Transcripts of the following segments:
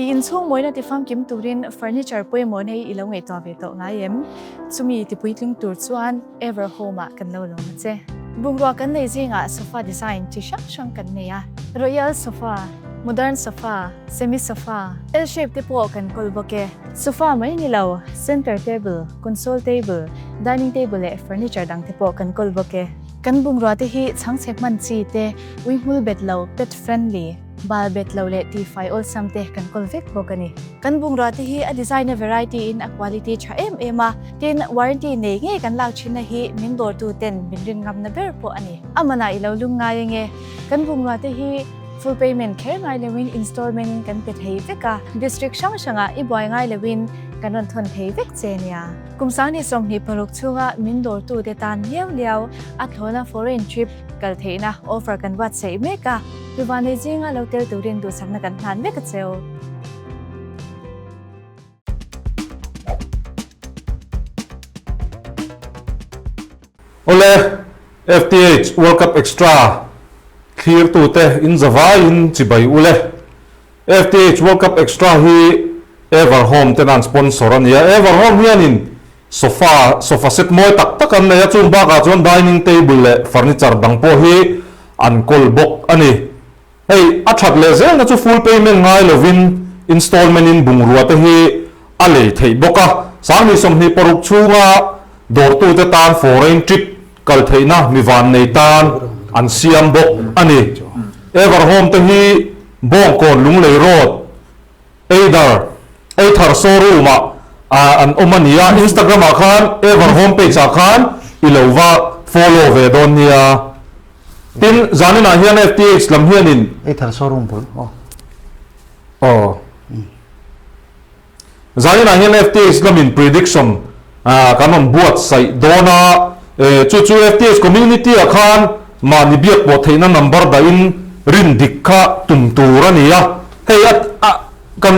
ti in chung moi na ti fam kim turin furniture poi mo nei ilo ngei to ve to ngayem chumi ti puitling tur chuan Everhome kan lo lo na che bungro kan nei jinga sofa design chi shang kan nei a royal sofa modern sofa semi sofa L shape te po kan kolboke sofa mai ni lo center table console table dining table e furniture dang te po kan kolboke kan bungro te hi changchek man chi te uimul bet lo pet friendly bal bet lo le ti5 all samte kan kolvek bokani kan bungra te hi a design a variety in a quality cha ema tin warranty nei nge kan lak china hi min dor tu ten binrin ngam na ber po ani amana ilo lunga yenge kan bungra te hi full payment kher ngai lewin installment kan pe thei veka district shanga I boy ngai lewin kan ron thon thei vek chenia kumsani som ni paruk chunga min dor tu te tan liao a thona foreign trip kal theina offer kan buatsaih meka Vivane jinga lotel turin du sakna kan han me ka cheo Ole FTH World Cup XTRA clear tu te in Java in chibai ule FTH World Cup XTRA hi Everhome te nan sponsor ania Everhome hianin sofa set moi tak an nei chung ba ka chuan dining table le furniture dang po hi an kol bok ani hey athat le zel na chu full payment ngai lovin installment in bungrua te hi ale thei boka sami som ni paruk chunga dor tu te tan foreign trip kal theina mi van nei tan an siam bok ani Everhome te hi bong kon lunglei road either showroom an omania Instagram khan Everhome page khan ilova follow ve don nia tin zanina hian FTH lam hianin either showroom pol zanina hian FTH lamin prediction kanon buatsaih dona chu FTH community khan ma ni biak bo theina number da in rin dikha tumtura nia hei kan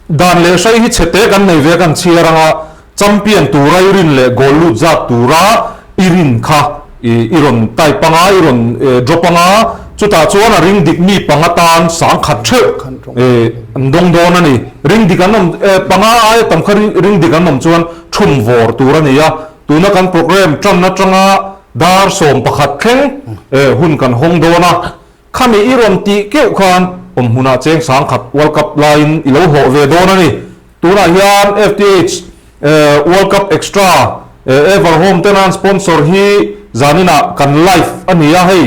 dan le sai hi chete kan nei ve kan chiaranga champion turai rin le golu za tura irin kha iron tai panga iron dropanga chuta chuan a ring dik mi pangatan sang khat the andong don ani ring dik anom panga ai tam khari ring dik anom chuan thum vor turania tuna kan program tanga dar som pakhat thleng hun kan hong dona khami iron ti ke khan huna cheng sang khat World Cup line ilo ho ve donani tuna hian FTH World Cup XTRA Everhome tenan sponsor hi zanina kan live ania hei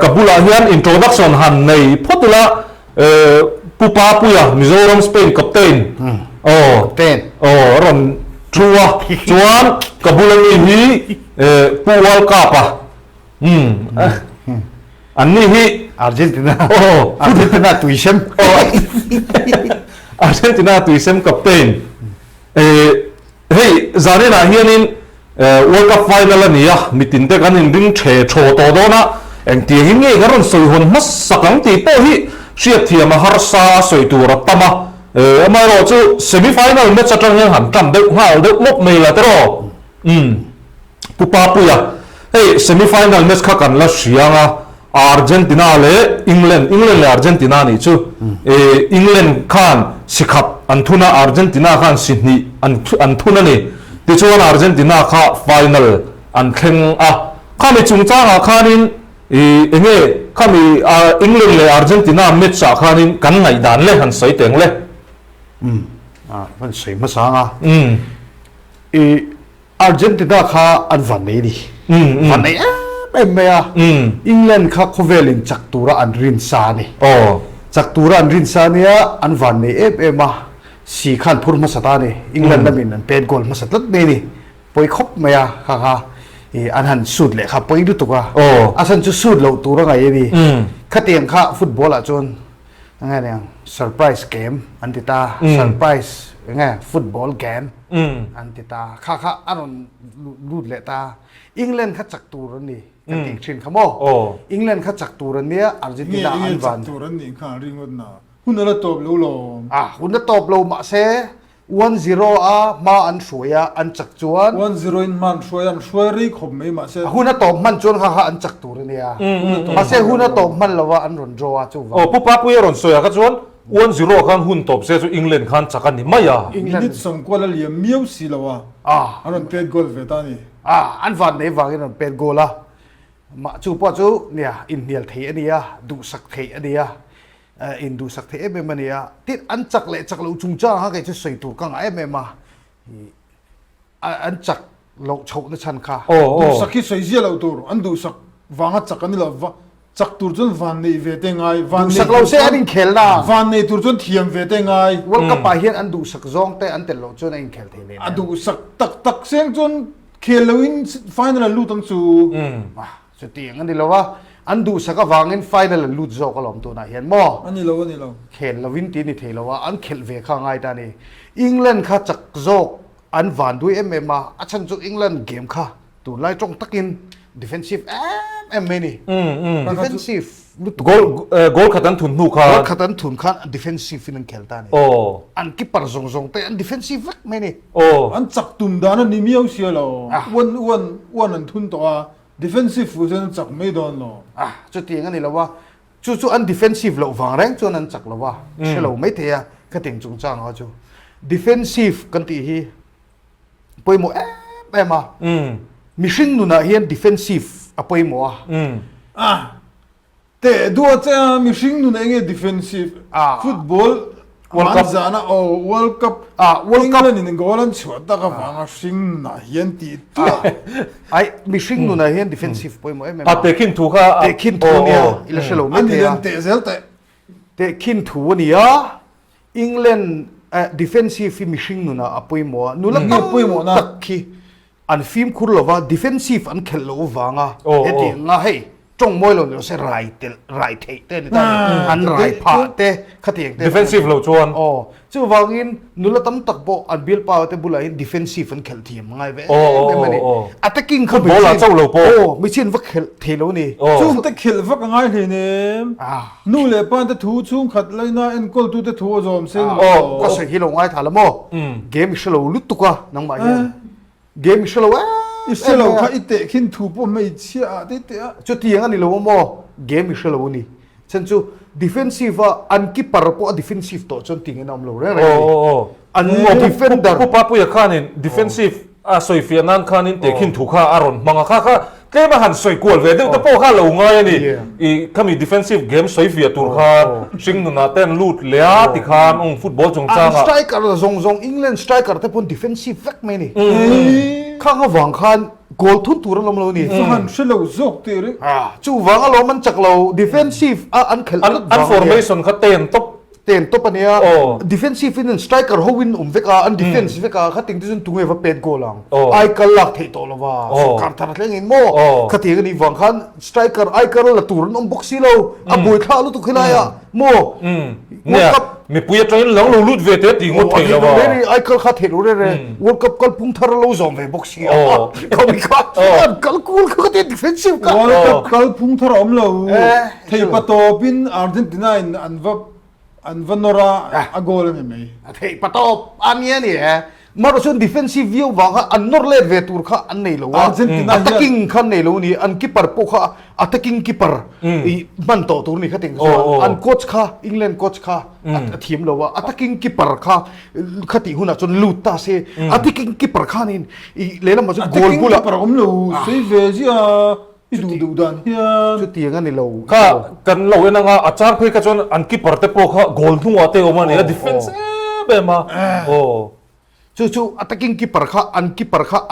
kabula hian introduction han nei photula pupa puya Mizoram Spain captain ron trua chuan kabula ni hi pu World Cup anni hi Argentina tuisem Argentina tuisem captain hey zanina hianin World Cup final ania mitin te kan in ring the tho to dona eng ti hi nge garon soi hon mas sakang ti po hi siat thiam har sa soi tur tama amai ro chu semi final match atang han tam de hal de lop mai la tro pupa puya hey semi final match kha kan la sianga Argentina le England le Argentina ni chu England khan sikhap anthuna Argentina khan Sydney anthuna ni ti chuan Argentina kha final an thleng a khami chungchanga khanin enge khami England le Argentina match a khanin kan ngai dan le han soi teng le man sei ma sanga Argentina kha an van nei ni van nei mea England kha khovelin chaktura an rin sa ni chaktura an rin sa nia an van nei ema si khan phur ma sata ni England lamin an pen goal ma satlat nei ni poi khop mea kha an han sud le kha poi du tuka asan chu sud lo tura ngai ni khateng kha football a chon ngai ne surprise game antita surprise ngai football game antita kha anon lut le ta England kha chaktura ni kan ting thin khamo England kha chaktura nia Argentina an van chaktura ni kha ringot na hunala top lo lo hunna top lo ma se 1-0 a ma an hruaya an chak chuan 1-0 in man shway ri khom mai ma se huna top man chuan kha an chak tur ania ma se huna top man lawa an ron draw a chu wa pu pa pu ron soya ka chuan 1-0 khan hun top se chu England khan chakan ni maya minute som kwala liam miau si lawa aron pe goal ve ta ni an van nei wangin an pen goal a ma chu pa chu nia in nial thei ania du sak thei ania in du sak thei em ania tit an chak lo chung cha ha kai chu sei tur kang em ma an chak lo chho na chan kha du sakhi sei zia lo tur an du sak wanga chakani la chak tur chun van nei ve te ngai van du sak lo se anin khel na van nei tur chun thiam ve te ngai world cup pa hian an du sak zong te an tel lo chun in khel thei le adu sak tak seng chun khelawin final lu tang chu chu tiang ani lowa an du saka wangin final lu zo ka lom tu na hian mo ani lo khel lawin ti ni thei lowa an khel ve kha ngai ta ni England kha chak zok an van du ma achan chu England game kha tu lai tong takin defensive many defensive goal khatan thun nu kha goal khatan thun khan defensive in khelta ni an keeper zong te an defensive vak many an chak tum dana ni miau sia lo wan an thun to a defensive fusion chak mai don lo chu tiang ani lawa chu an defensive lo wang reng chu an chak lawa shelo mai the ya ka ting chung chang ha chu defensive kan ti hi poimo ma machine nu na hian defensive apoi mo te duwa cha mishing nu na nge defensive football World Cup zana World Cup in golan chwa ta ka wanga sing na hian ti ai machine nu na hian defensive poi mo te kin thu kha te kin thu nia ila shelo mai ani the ya len te zel te kin thu nia England defensive machine nu na apoi mo nu la apoi mo na takhi an film khur lova defensive an khel lo wanga heti nga hei trong moi lo se right thei te ni ta an right pha te khatiek te defensive lo chuan chu wangin nula tam tak bo an bil pa te bula in defensive an khel thiam ngai ve mani attacking kha bola chau lo po mi chin va khel thelo ni chung te khil vak ngai le ne nu le pan te thu chung khat laina en kol tu te thu zom seng ko se hi lo ngai thala mo game shalo lutuka nang ma ya game shalo iselo kha ite khin thu po mai chia te te chu tiang ani lo mo game shalo ni chen chu defensive an keeper po defensive to chon ting enam lo re an mo defender pu pa pu ya khanin defensive soi fianan khanin te khin thu kha aron manga kha ke ma han soi kol ve de po kha lo ngai ani I kami defensive game soi fia tur kha sing nu na ten lut lea ti khan ong football chung cha nga striker zong England striker te pon defensive vek me ni khang awang khan goal thun tur lom lo ni han shelo zok te re chu wang alo man chak lo defensive an khel an formation kha ten to pania defensive in striker ho win veka an defense veka khating tin tunge va pet goal lang ai kal lak thei to lova so kar thar thleng in mo khating ni wang khan striker ai kar la tur nom boxi lo a boi kha lu tu khilaya mo ne mi puya train lang lo lut ve te ti ngot thei lova re ai kal kha thei re world cup kal pung thar lo zom ve boxi ko mi kha kal cool kha te defensive ka world cup kal pung thar om lo thei pa to bin Argentina in an vanora a goal me mai thei patop ania ni maro son defensive view wanga an norle ve tur kha an nei lo Argentina attacking khan nei lo ni an keeper po kha attacking keeper I man to tur ni khating an coach kha England coach kha thim lo wa attacking keeper kha khati huna chon luta se attacking keeper khanin I lela ma goal bula par om lo sei ve ji du dan chu tiang ani lo kha kan lo ena nga achar phei ka chon an keeper te po kha goal thu ate o man defense be ma chu attacking keeper kha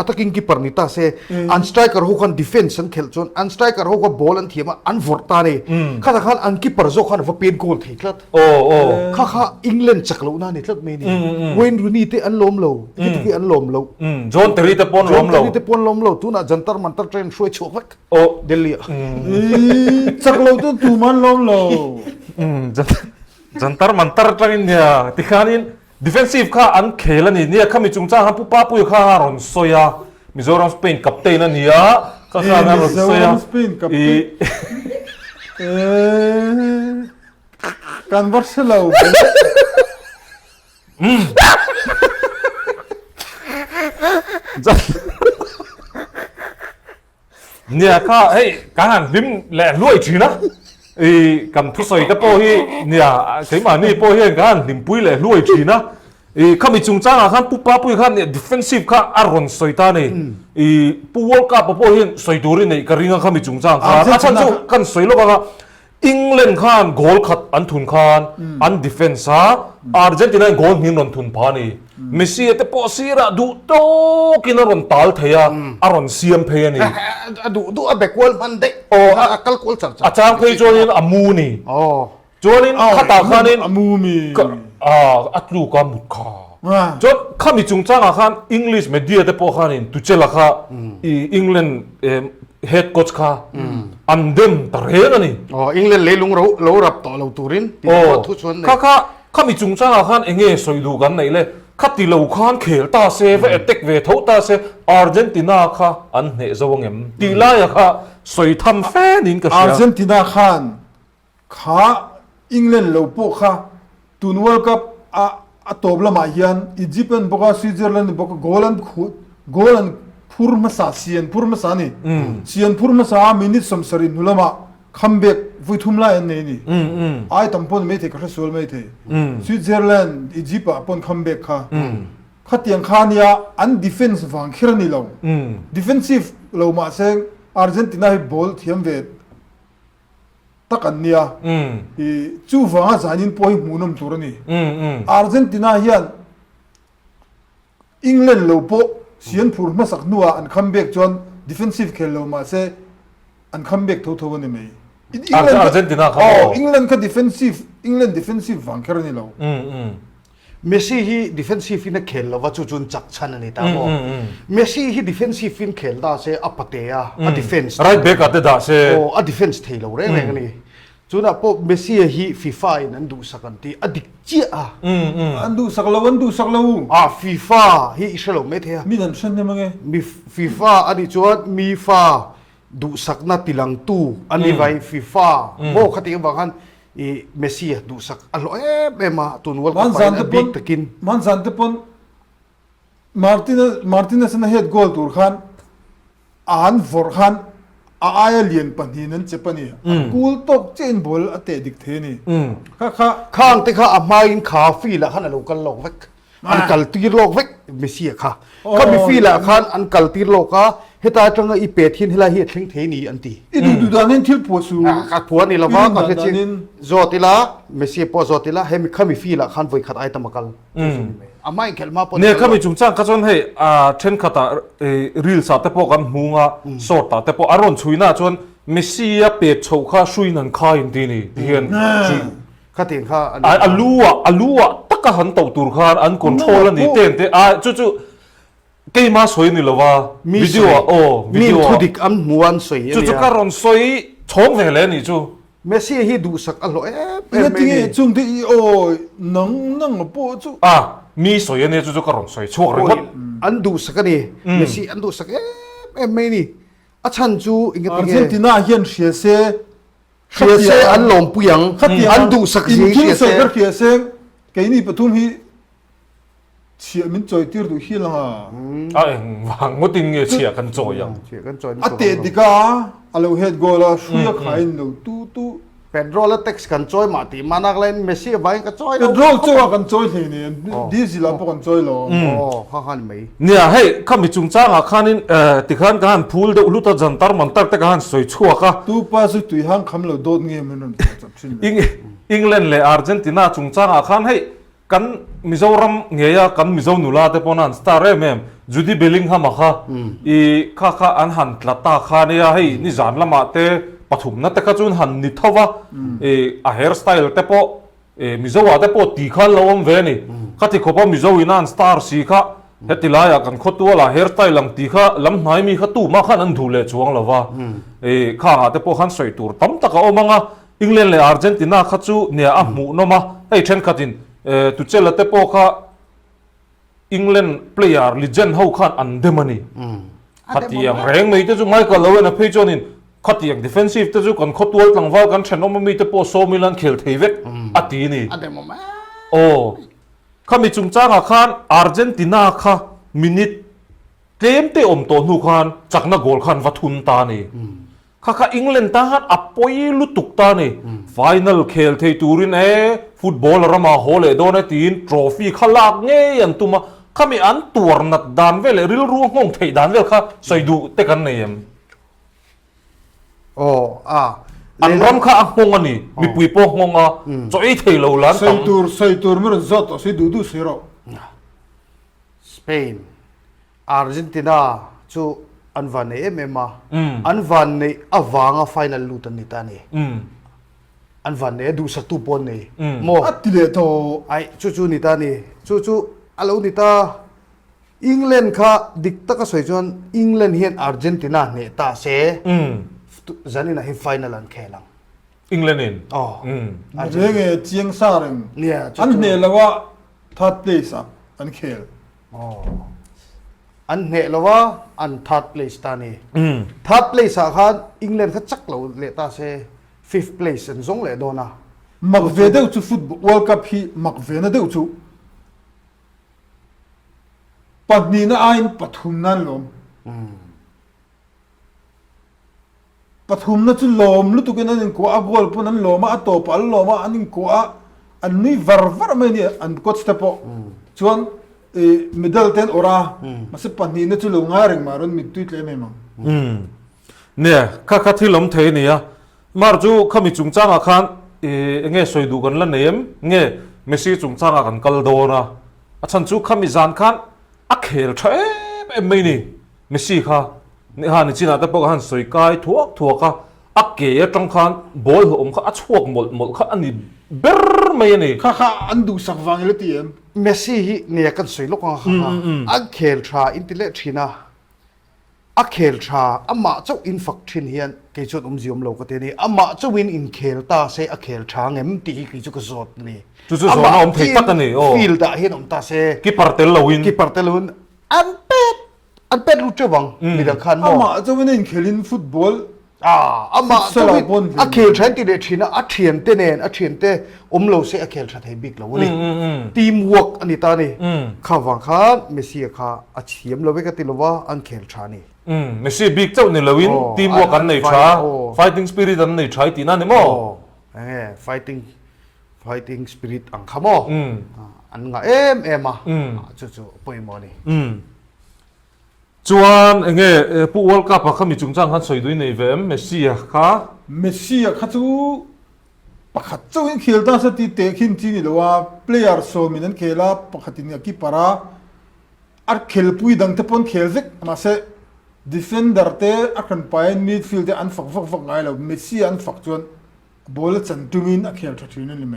attacking keeper ni ta se an striker ho khan defense an khel chon an striker ho ko ball an thiama an vorta ne kha khan an keeper zo khan va pet goal thei tlat kha England chaklo na ni tlat me ni Wayne Rooney te an lom lo ki an lom lo John Terry te pon lom lo tu na jantar mantar train shoi chowak Delhi chaklo tu man lom lo jantar mantar train ya tikhanin defensive kha an khelani ni khami chungcha ha pu pa pu kha ron soya Mizoram Spain captain an ya kha kha ron soya Spain captain kan Barcelona เนี่ยข้าเฮ้ยการลิมแหล่รวยจีนะกันทุกสิ่งแต่พอที่เนี่ยใช่ไหมนี่พอที่การลิมปุยแหล่รวยจีนะข้ามีจุงจ้างข้าปุ๊บปั๊บข้าเนี่ย defensive ข้าอารมณ์สวยตาเนี่ยปุ๊บ World Cup พอที่สวยตัวนี้เนี่ยการิงข้ามีจุงจ้างข้าอาจารย์จูกันสวยลูกข้าอังกฤษข้านโกลขัดอันทุนข้านอันดิเฟนซ์อาร์เจนตินาโกลหินรอนทุนพานี่เมสซี่แต่พอซีระดูโตกินรอนตัลเทียอารอนเซียมเพย์นี่ดูอเบกวลมันเด็กโอ้กัลกุลสักอาจารย์เพย์จวนินอามูนี่จวนินข้าตาข้านินอามูมีอัตลูกามุดข้าจนข้ามีจุงจ้างข้านอังกฤษเมดีแต่พอข้านินตุเจล่ะข้าอังกฤษhead coach ข้าอันเดิมตะเรียนนี่อังกฤษเลยลุงเรารับต่อเราตูรินทุกชนข้ามีจุงจ้างข้านเองสวยดูกันไหนเลยข้าตีเราข้านเขลตาเซฟเอเต็กเวทตาเซอาร์เจนตินาข้าอันเหนจวงเอ็มตีลายข้าสวยทำแฟนินกับอาร์เจนตินาข้านข้าอังกฤษเราพวกข้าตุนวอลกับตัวบลามาเฮียนอียิปต์บอกว่าสวิตเซอร์แลนด์บอกว่าโกลันพูร์มาซาเซียนพูร์มาซานี่เซียนพูร์มาซามินิสสมสรินนุลมาคัมเบกวิทุ่มลายอันนี้นี่ไอ้ตั้มปนไม่เทครัสโซลไม่เทสวิตเซอร์แลนด์อียิปต์ปนคัมเบกค่ะข้าเตียงข้านี่อันดิเฟนส์ฟังคิรันี่เราดิเฟนซีฟเรามาเซงอาร์เจนตินาให้บอลเทียมเวทตักอันนี้จู่ฟังอาจารย์พอยมูนมตัวนี้อาร์เจนตินาเฮียนอังกฤษเราพอเสียนพูดมาสักนัวอันคัมเบกจนดิเฟนซีฟเคลเรามาเซอันคัมเบกทั่วๆนี่ไหมอาร์เจนตินาครับอังกฤษก็ดิเฟนซีฟอังกฤษดิเฟนซีฟฟังแค่นี้เราเมสซี่ฮีดิเฟนซีฟอินเคลเราว่าจุนจักชันนี่ตาบอเมสซี่ฮีดิเฟนซีฟอินเคลได้เซอัปเตะอะดิเฟนส์ไรเบกอัตได้เซอะดิเฟนส์เทเราเร่งนี่จุนอ่ะพอเมสซี่ฮีฟีฟ่าอินันดูสักทีอดิเจียอันดูสักแล้วอันดูสักแล้วฟีฟ่าฮีอิสราเอลไม่เท่มีนั่นฉันเนี่ยมั้งมีฟีฟ่าอันนี้จวนมีฟ่าดูสักนาติลังตูอันนี้ไว้ฟีฟ่าโม่ขัดยังบางคันเมสซี่ดูสักอร่อยเอ็มมาตุนวัลกับไปบิ๊กตะกินมันสันติปนมาร์ตินเนสน่ะเฮดโกลตูร์ขันอันฟอร์ขันอาเลียนปันหินันเจ็บปันนี่กูลตกเจนบอลอเตดิกเทนี่ข้างที่ข้าอามาอินคาฟีละขันเรากันโลกเวกอันกัลตีโลกเวกเมสซี่ค่ะข้ามีฟีละขันอันกัลตีโลกค่ะเฮตาจังอีเปทินเฮลาเฮดเทงเทนีอันตีดูดานินทิลปัวสูกัดผัวนี่ละว่ากัดเฮจินจอติละเมสซี่ปัวจอติละเฮมิข้ามีฟีละขันไว้ขัดไอตามกัลอามาอินเคลมาปนเนี่ยข้ามีจุงจ้างข้าจนให้เช่นขัดรีลส์แต่พอกันหัวสอดแต่พออารมณ์ช่วยน่าจนเมสซี่เป็ดโชว์ข้าช่วยนั่นข้าอินทีนี่เห็นข้าเตียงข้าอัลลัวตักกะหันตัวตุรการอันคอนโทรลนี่เต้นจู่เกมมาสวยนี่ละว่าวิดีโอมีทุดิกอันม้วนสวยจู่การอนสวยช่องเวลนี่จู่เมสซี่ฮีดูสักอร่อยเนี่ยที่จุงที่นังปูจู่มีสวยเนี่ยจู่การอนสวยช่วงเรื่องอันดูสักนี่เมสซี่อันดูสักไม่นี่อาชันจู่อิงอาร์เจนตินาเฮียนเชียเซอันลมปุยังอันดูสักเชียเซก็เชียเซแกนี่ปทุมฮีเชียมินจอยตีร์ดูฮีละวางงดิงเชียกันจอยยังอเตดิกาอาลูเฮดโกลาช่วยขายหนูตู้เป็นโรลเท็กซ์กันจอยมาตีมานักเล่นเมสซี่ไว้กันจอยเป็นโรลจอยกันจอยเลยเนี่ยดีสิลาพวกกันจอยหรอข้าขันไม่เนี่ยให้ข้ามีจุงจ้างข้านี่ติขันกันพูลเดอุลุตจันทร์มันตักแต่กันสวยชั่วค่ะตู้ป้าสุดตุยห้างคำเราโดนเงี้ยมันนั่นอังกฤษเลยอาร์เจนตินาจุงจ้างข้าให้กันมิโซรัมเงียกันมิโซนุลาเตปนันสตาร์เรมมจูดี้เบลลิงฮามาค่ะข้าอันหันตลาดตาข้าเนี่ยให้นิจานละมาเตปฐุมนั่นแต่ก็จุนหันนิทว่าเฮร์สไตล์เตปมิโซว่าเตปตีขันลาวมเวนี่ข้าที่ขบมิโซวินันสตาร์สีข้าเฮติลายกันขดตัวละเฮร์สไตล์ลังตีข้าลำไหนมีข้าตู้มาข้านันดูเลจวงละว่าข้าเตปขันสวยตัวตั้มตะก้ามังอ่ะอังกฤษเลยอาร์เจนตินาข้าจูเนี่ยหมู่นมาให้เช่นขัดินตุเจลเตปข้าอังกฤษเพลย์ลิเจนด์เขาขันอันเดมันนี่ขัดยังแรงไม่ได้จูไม่ก็เลวนะพี่จอนินขัดยังดิเฟนซีฟแต่จูกันขัดตัวหลังว่ากันเชนอมมีเตปโซมิลันเคลเทเวกอัตีนี่ข้ามีจุงจ้างขันอาร์เจนตินาข้ามินิต เต็มเตอมตัวหนูคันจากนักกอล์ฟคันวัตุนตานี่ข้าอิงแลนด์ตาฮัดอัปปอยลุตุกตานี่ไฟนอลเคลเทตูรินฟุตบอลรามาโฮเลโดนตีนทรอฟี่ขลากเงี้ยนตุมาข้ามีอันตัวนัดดานเวลริลรู้งงเทดานเวลข้าใส่ดูเตกันเนี่ยโอ้อันรำข้าอ่งงนี่มีปุยโป้งงอ่ะจะไอ้เทลลันใส่ตัวมันจะจัดใส่ดูเสียหรอสเปนอาร์เจนตินาชูอันวันนี้เอ็มมาอันวันนี้อวางไฟนอลลูตันนี่ตานี่อันวันนี้ดูสักตุปนนี่โมอัติเลโตไอชูนี่ตานี่ชูอาลูนี่ตาอังกฤษค่ะดิกตะก็สวยจนอังกฤษเห็นอาร์เจนตินาเนี่ยตาเซ่จันนี่นะเห็นไฟนอลอันแค่ลังอังกฤษนี่อ๋อเรื่องเจียงซาเรงเนี่ยอันเนี่ยแล้วว่าทัดเลยสักอันเคลอ๋ออันเนี่ยแล้วว่าอันทัดเลยสตานี่ทัดเลยสักคันอังกฤษเขาจักเราเลต้าเซ่ fifth place อันสงเลยโดนะมักเวเดอุจุฟุตบอล World Cup ฮีมักเวนะเดอุจุปัจจุบันไอ้ปัทุมนั่นลมปัทุมนั่นจุลมลุตุกันนั่นกัวบอลปุ่นนั่นลมอ่ะตัวปัลลมอ่ะอันนี้กัวอันนี้วาร์ไม่เนี่ยอันก็สเตปชวนมิดเดิลเทนออร่ามาสิปัจจุบันนั่นจุลงาเริงมารุนมิดตุยเลยไม่มั้งเนี่ยข้าที่ล้มเทนี่อ่ะมาร์จูข้ามีจุงจ้างอาคารเงี้ยสวยดูกันละเนี่ยเงี้ยเมสซี่จุงจ้างอาคารกัลโดนะอาฉันจูข้ามีจานคันอักเคลใช่ไม่นี่เมสซี่ค่ะนี่ฮะนี่จีน่าแต่พวกฮันสวยกายทั่วค่ะอักเกยจังคันบอลหัวข้าอัดช่วงหมดข้าอันนี้เบอร์ไม่นี่ข้าอันดูสักวังเลยทีเอ็มเมสซี่เนี่ยกันสวยลูกของข้าอักเคลทราอินเตเลทีน่าอักเคลทราอามาเจ้าอินฟักทินเฮียนเกี่ยจุดจิมโลกเตนี่อามาเจ้าวินอินเคลตาเซอักเคลทราเงี้ยมันตีกี่จุดกระสดนี่จุดสองอมเทตักันนี่โอ้ฟิลด์เห็นอมตาเซกิปาร์เตลลวินอันเป็ดรู้จักบ้างมีดังคันมั้งอามาเจ้าวินอินเคลินฟุตบอลอามาเจ้าวินอักเคลทราที่เด็ดทีน่ะอักเทียนเตเนนอักเทียนเตอมโลเซอักเคลทราไทยบิ๊กแล้วนี่ทีมวอร์กอันนี้ตานี่ข้าวังข้าเมสซี่ข้าอัจฉริยะเราเวกติลว่าอันเคลทรานี่เมสซี่บิ๊กเจ้าเนี่ยลวินทีมวอร์กอันไหนช้า fighting spirit อันไหนใช้ตีนั่นนี่มั้งfighting spirit อังคามอันงาเอ็มจู่ป่วยมอนี่จวนเงี้ยผู้วอลกับเขามีจุงจ้างขันสวยด้วยในเวมเมสซี่ค่ะเมสซี่เขาจู่ปะขัดเจ้าอินเคลต้าสติเตะขินจีนี่หรือว่า player โซมินันเคลาปะขัดนี่กีปาราอัดเคลปุยดังเทปอนเคลซิกมาเซ defender เตะอักขันไปmidfield เตะอันฝักไงแล้วเมสซี่อันฝักจวนบอลจันตุมินอักเคลทัดอยู่นั่นเลยไหม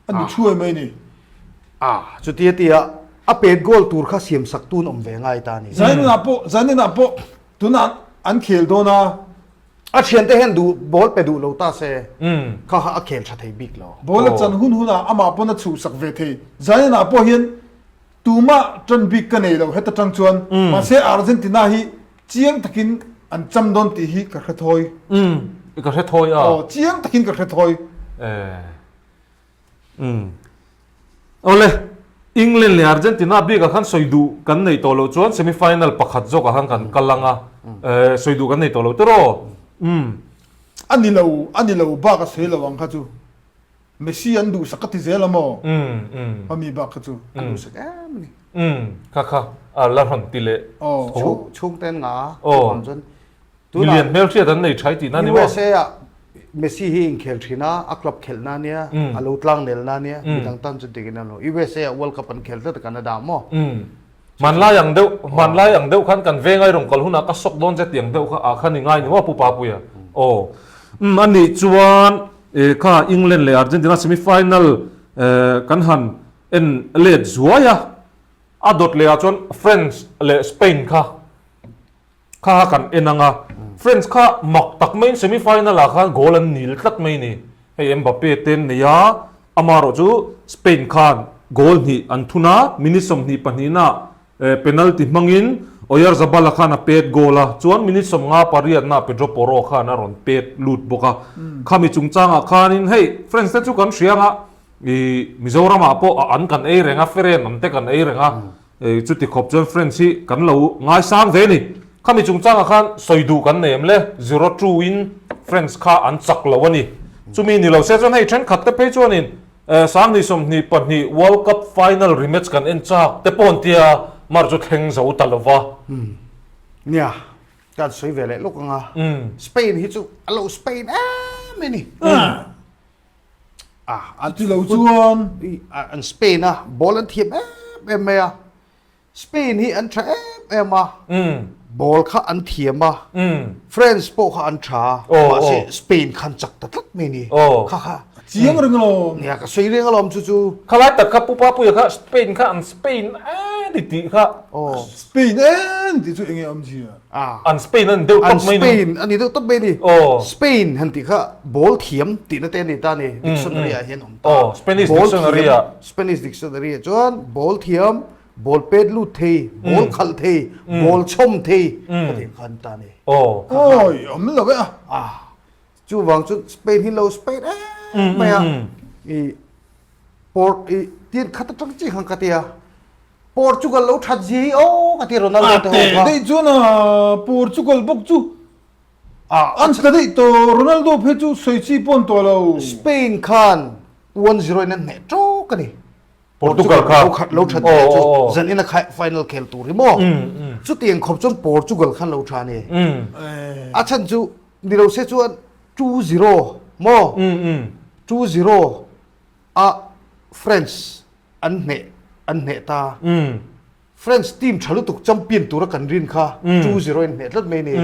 อันนี้ช่วยไหมนี่จุดที่เป็ดโกลตูร์ข้าเสียมสักตุนอมเวงไงตานี่จันนี่นับตุนอันเคลโดนะเชียนเตะเห็นดูบอลไปดูเราตาเซ่ข้าอักเคลชัดให้บิ๊กแล้วบอลจันหุ่นอามาปนชูสักเวทีจันนี่นับเห็นตูมาจันบิ๊กกันเองเราเฮตจังชวนมาเซอาร์เจนตินาฮีเจียงตะกินอันจำโดนตีฮีกระเทยกระเทยเจียงตะกินกระเทยเอาเลยอังกฤษและอาร์เจนตินาบีกับขันสวยดูกันในตัวเราจวนเซมิไฟแนลปักขัดโจกับขันกันกัลลังสวยดูกันในตัวเราตัวอันนี้เราบ้ากับเสียระวังข้าจูเมสซี่อันดูสักทีเสียละมั้งมีบ้าข้าจูอันดูสักนี่ค่ะลาหันติเล่ช่วงเต้นงาจนมิเลียนเมลเชียดันในใช้ตีนั่นนี่ว่าเมสซี่ฮิงเคลทีน่าอักลับเคลน่าเนี่ยอาลูตลังเนลน่าเนี่ยมีทั้งตั้งจุดเด็กนั่นเลยอีเวสเซียวัลกับปันเคลต์แต่กันดามั้งมันไล่อย่างเดียวขันกันเวงไงรงกอลหุ่นก็สกโดนจะเตียงเดียวขันยังไงนี่ว่าผู้ป่าปุยอันนี้จวนข้าอังกฤษและอาร์เจนตินาเซมิไฟแนลกันหันเลดซัวยะอดเลยจวนฟรานซ์และสเปนข้ากันนังฟรานซ์ข้ามักตักไม่เซมิไฟแนลข้าโกลันนิลตักไม่นี่เอ็มบัปเป้เต็นนี่ยาอามาโรจูสเปนข้าโกลนี่อันทุนามินิสมนี่ปนีน่าเพนัลตี้มังอินโอยาร์ซับบาลข้าน่ะเป็ดโกลาจวนมินิสมงาปารีอันน่ะเป็ดโจโปโรข้าน่ะรอนเป็ดลูดบุกข้ามีจุงจ้างข้านินเฮ้ยฟรานซ์เตจุกันเสียงมิโซรามาโปอันกันเอเรงเฟรนอันเตกันเอเรง จุดที่ขบจน friends ที่กันเราง่ายสร้างเวนี่ข้ามีจงจ้างอาคารสอยดูกันเนมเลย 0-2 win friends ข้าอันจักเราวันนี้จุมีนี่เราเซจนให้ฉันขัดแต่เพจวันนี้สร้างนี่สมนี่ปัจจุบัน World Cup Final rematch กันเอ็นจักแต่ปนเตียมาจุดแข่งจะอุตลวะเนี่ยการสวยเวลลูกงาสเปนฮิจูเราสเปนไม่นี่อันที่เราชวน อันสเปนนะบอลอันเทียมเมียสเปนฮีอันทรามาบอลข้าอันเทียมมาฟรานซ์โปข้าอันทรามาเสสเปนขันจักตัดไม่นี่ข้าเจียงเรื่องเราเนี่ยก็สวยเรื่องอารมณ์จู่ข้าไล่แต่ข้าปุ๊บปุ๊บข้าสเปนข้าอันสเปนดิติข้าสเปนที่สุดเองอันที่อันสเปนนั่นเดี๋ยวอันสเปนอันนี้เดี๋ยวต้องไม่นี่สเปนฮันติข้าบอลเทียมตินั่นเองนี่ตานี่ดิกชันนารีเห็นผมสเปนิชดิกชันนารีสเปนิชดิกชันนารีจวนบอลเทียมบอลเป็ดลูเทบอลขัลเทบอลชมเทก็ถึงขันตานี่โอ้ยไม่หรอกจู่วังจุดสเปนฮิโลสเปนไม่ปอร์ที่ขัดตั้งจีขังกัตยาปอร์ตุเกลเราทัดจีกัตยาโรนัลโดได้จวนปอร์ตุเกลบุกจูอันสกัดตัวโรนัลโดเพจูสวยชีปนตัวเราสเปนขัน1-0นั่นเนี่ยโจ้กันนี่ปอร์ตุเกลขันเราทัดจีจูจันนี่นะฟิแนลเคลตูริโมจุดที่ยังขบจนปอร์ตุเกลขันเราทัดนี่อาชันจูนี่เราเสียจวน2-0โม2-0ฟรานซ์อันเนตาฟรานซ์ทีมชาลุตุกแชมเปี้ยนตัวกันรินค่ะ2-0อันเนตลัดเมนี่